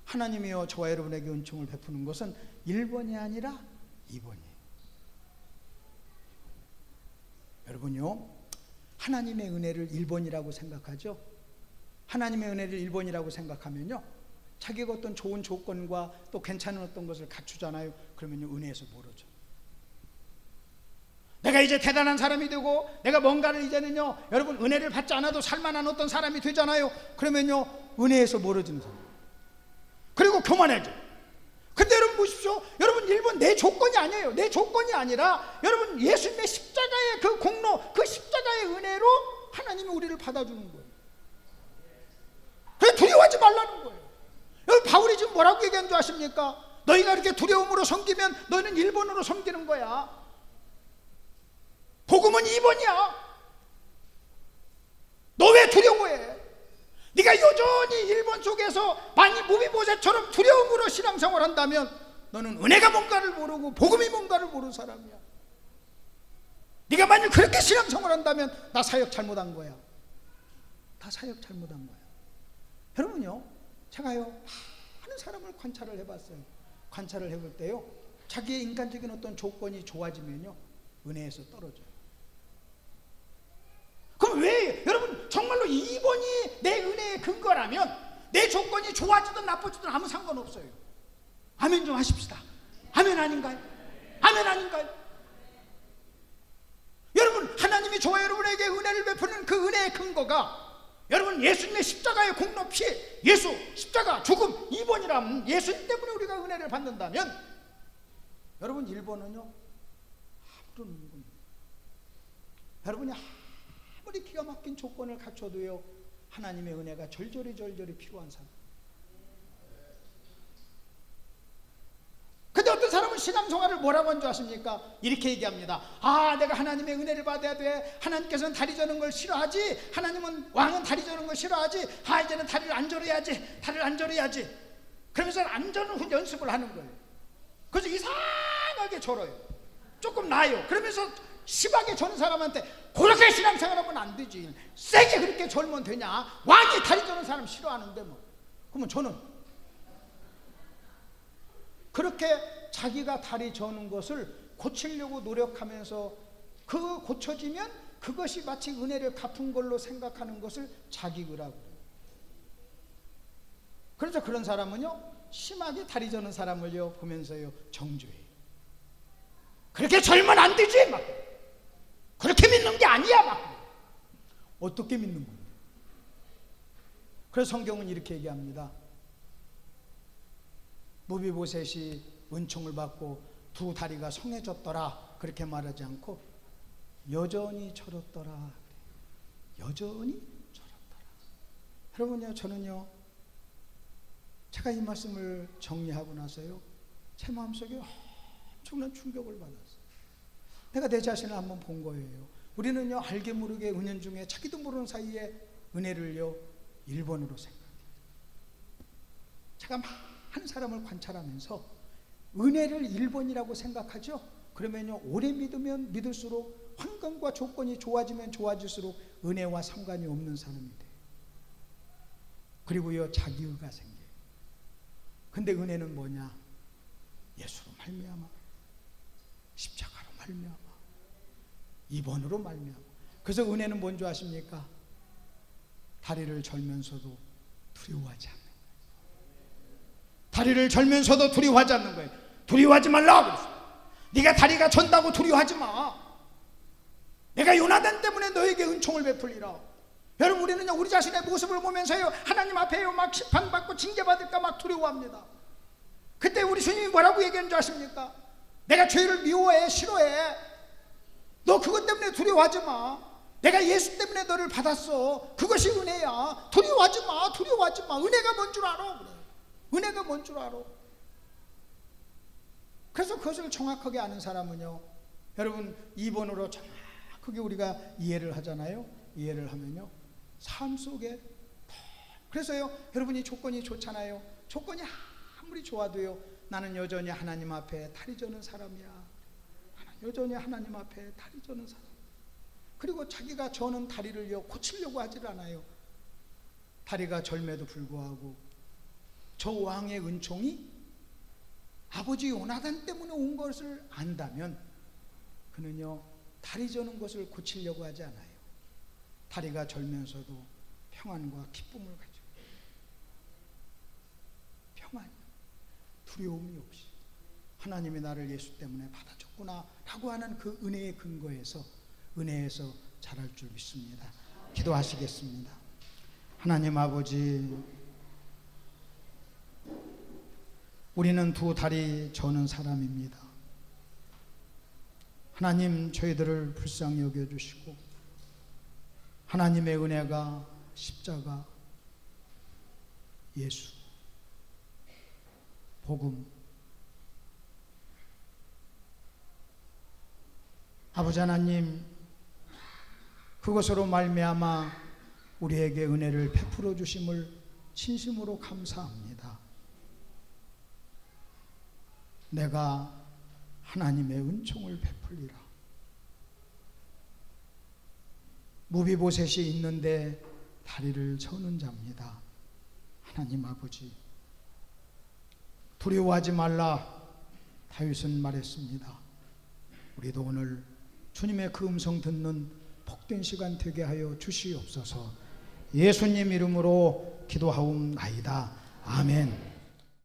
하나님이여 저와 여러분에게 은총을 베푸는 것은 1번이 아니라 2번이에요. 여러분요, 하나님의 은혜를 1번이라고 생각하죠? 하나님의 은혜를 1번이라고 생각하면요, 자기가 어떤 좋은 조건과 또 괜찮은 어떤 것을 갖추잖아요. 그러면요, 은혜에서 멀어져. 이제 대단한 사람이 되고 내가 뭔가를 이제는요 여러분 은혜를 받지 않아도 살만한 어떤 사람이 되잖아요. 그러면요 은혜에서 멀어지는 사람, 그리고 교만해져. 근데 여러분 보십시오. 여러분 일본 내 조건이 아니에요. 내 조건이 아니라 여러분 예수님의 십자가의 그 공로, 그 십자가의 은혜로 하나님이 우리를 받아주는 거예요. 그래서 두려워하지 말라는 거예요. 여러분 바울이 지금 뭐라고 얘기한 줄 아십니까? 너희가 이렇게 두려움으로 섬기면 너희는 일본으로 섬기는 거야. 복음은 2번이야. 너 왜 두려워해? 네가 여전히 일본 속에서 만일 무비보셋처럼 두려움으로 신앙생활 한다면 너는 은혜가 뭔가를 모르고 복음이 뭔가를 모르는 사람이야. 네가 만일 그렇게 신앙생활 한다면 나 사역 잘못한 거야. 다 사역 잘못한 거야. 여러분요, 제가요 많은 사람을 관찰을 해봤어요. 관찰을 해볼 때요 자기의 인간적인 어떤 조건이 좋아지면요 은혜에서 떨어져요. 그럼 왜 여러분 정말로 2번이 내 은혜의 근거라면 내 조건이 좋아지든 나빠지든 아무 상관없어요. 아멘 좀 하십시다. 아멘 아닌가요? 아멘 아닌가요? 여러분 하나님이 저와 여러분에게 은혜를 베푸는 그 은혜의 근거가 여러분 예수님의 십자가의 공로 피, 예수 십자가 죽음 2번이라면 예수님 때문에 우리가 은혜를 받는다면 여러분 1번은요 아무런 의미가. 여러분이 아무리 기가 막힌 조건을 갖춰도요 하나님의 은혜가 절절히 필요한 사람. 근데 어떤 사람은 신앙생활을 뭐라고 한 줄 아십니까? 이렇게 얘기합니다. 아 내가 하나님의 은혜를 받아야 돼. 하나님께서는 다리 저는 걸 싫어하지. 하나님은 왕은 다리 저는 걸 싫어하지. 아 이제는 다리를 안 절해야지. 다리를 안 절해야지. 그러면서 안 저는 후 연습을 하는 거예요. 그래서 이상하게 절어요. 조금 나아요. 그러면서 심하게 저는 사람한테 그렇게 신앙생활하면 안 되지. 세게 그렇게 절면 되냐. 왕이 다리 저는 사람 싫어하는데 뭐. 그러면 저는 그렇게 자기가 다리 저는 것을 고치려고 노력하면서 그 고쳐지면 그것이 마치 은혜를 갚은 걸로 생각하는 것을 자기의라고 그래요. 그래서 그런 사람은요 심하게 다리 저는 사람을요 보면서요 정죄해요. 그렇게 절면 안 되지 막. 그렇게 믿는 게 아니야 막. 어떻게 믿는 건데? 그래서 성경은 이렇게 얘기합니다. 무비보셋이 은총을 받고 두 다리가 성해졌더라 그렇게 말하지 않고 여전히 절었더라. 여전히 절었더라. 여러분요 저는요 제가 이 말씀을 정리하고 나서요 제 마음속에 엄청난 충격을 받았어요. 내가 내 자신을 한번 본 거예요. 우리는요 알게 모르게 은연중에 자기도 모르는 사이에 은혜를요 1번으로 생각해요. 제가 한 사람을 관찰하면서 은혜를 1번이라고 생각하죠. 그러면요 오래 믿으면 믿을수록 환경과 조건이 좋아지면 좋아질수록 은혜와 상관이 없는 사람이 돼요. 그리고요 자기의가 생겨요. 근데 은혜는 뭐냐? 예수로 말미암아, 십자가로 말미암아, 2번으로 말미암아. 그래서 은혜는 뭔지 아십니까? 다리를 절면서도 두려워하지 않는 거예요. 다리를 절면서도 두려워하지 않는 거예요. 두려워하지 말라 그랬어요. 네가 다리가 전다고 두려워하지 마. 내가 요나단 때문에 너에게 은총을 베풀리라. 여러분 우리는요 우리 자신의 모습을 보면서요 하나님 앞에요 막 심판받고 징계받을까 막 두려워합니다. 그때 우리 주님이 뭐라고 얘기하는 줄 아십니까? 내가 죄를 미워해 싫어해. 너 그것 때문에 두려워하지 마. 내가 예수 때문에 너를 받았어. 그것이 은혜야. 두려워하지 마. 두려워하지 마. 은혜가 뭔 줄 알아. 그래. 은혜가 뭔 줄 알아. 그래서 그것을 정확하게 아는 사람은요 여러분 2번으로 정확하게 우리가 이해를 하잖아요. 이해를 하면요 삶 속에 그래서요 여러분이 조건이 좋잖아요. 조건이 아무리 좋아도요 나는 여전히 하나님 앞에 다리 저는 사람이야. 여전히 하나님 앞에 다리 저는 사람. 그리고 자기가 저는 다리를요 고치려고 하질 않아요. 다리가 절매도 불구하고 저 왕의 은총이 아버지 요나단 때문에 온 것을 안다면 그는요 다리 저는 것을 고치려고 하지 않아요. 다리가 절면서도 평안과 기쁨을 가지고 평안, 두려움이 없이 하나님이 나를 예수 때문에 받아줬구나 라고 하는 그 은혜의 근거에서, 은혜에서 자랄 줄 믿습니다. 기도하시겠습니다. 하나님 아버지, 우리는 두 다리 저는 사람입니다. 하나님, 저희들을 불쌍히 여겨주시고 하나님의 은혜가 십자가, 예수, 복음, 아버지 하나님, 그것으로 말미암아 우리에게 은혜를 베풀어 주심을 진심으로 감사합니다. 내가 하나님의 은총을 베풀리라. 무비보셋이 있는데 다리를 저는 자입니다. 하나님 아버지, 두려워하지 말라 다윗은 말했습니다. 우리도 오늘 주님의 그 음성 듣는 복된 시간 되게 하여 주시옵소서. 예수님 이름으로 기도하옵나이다. 아멘.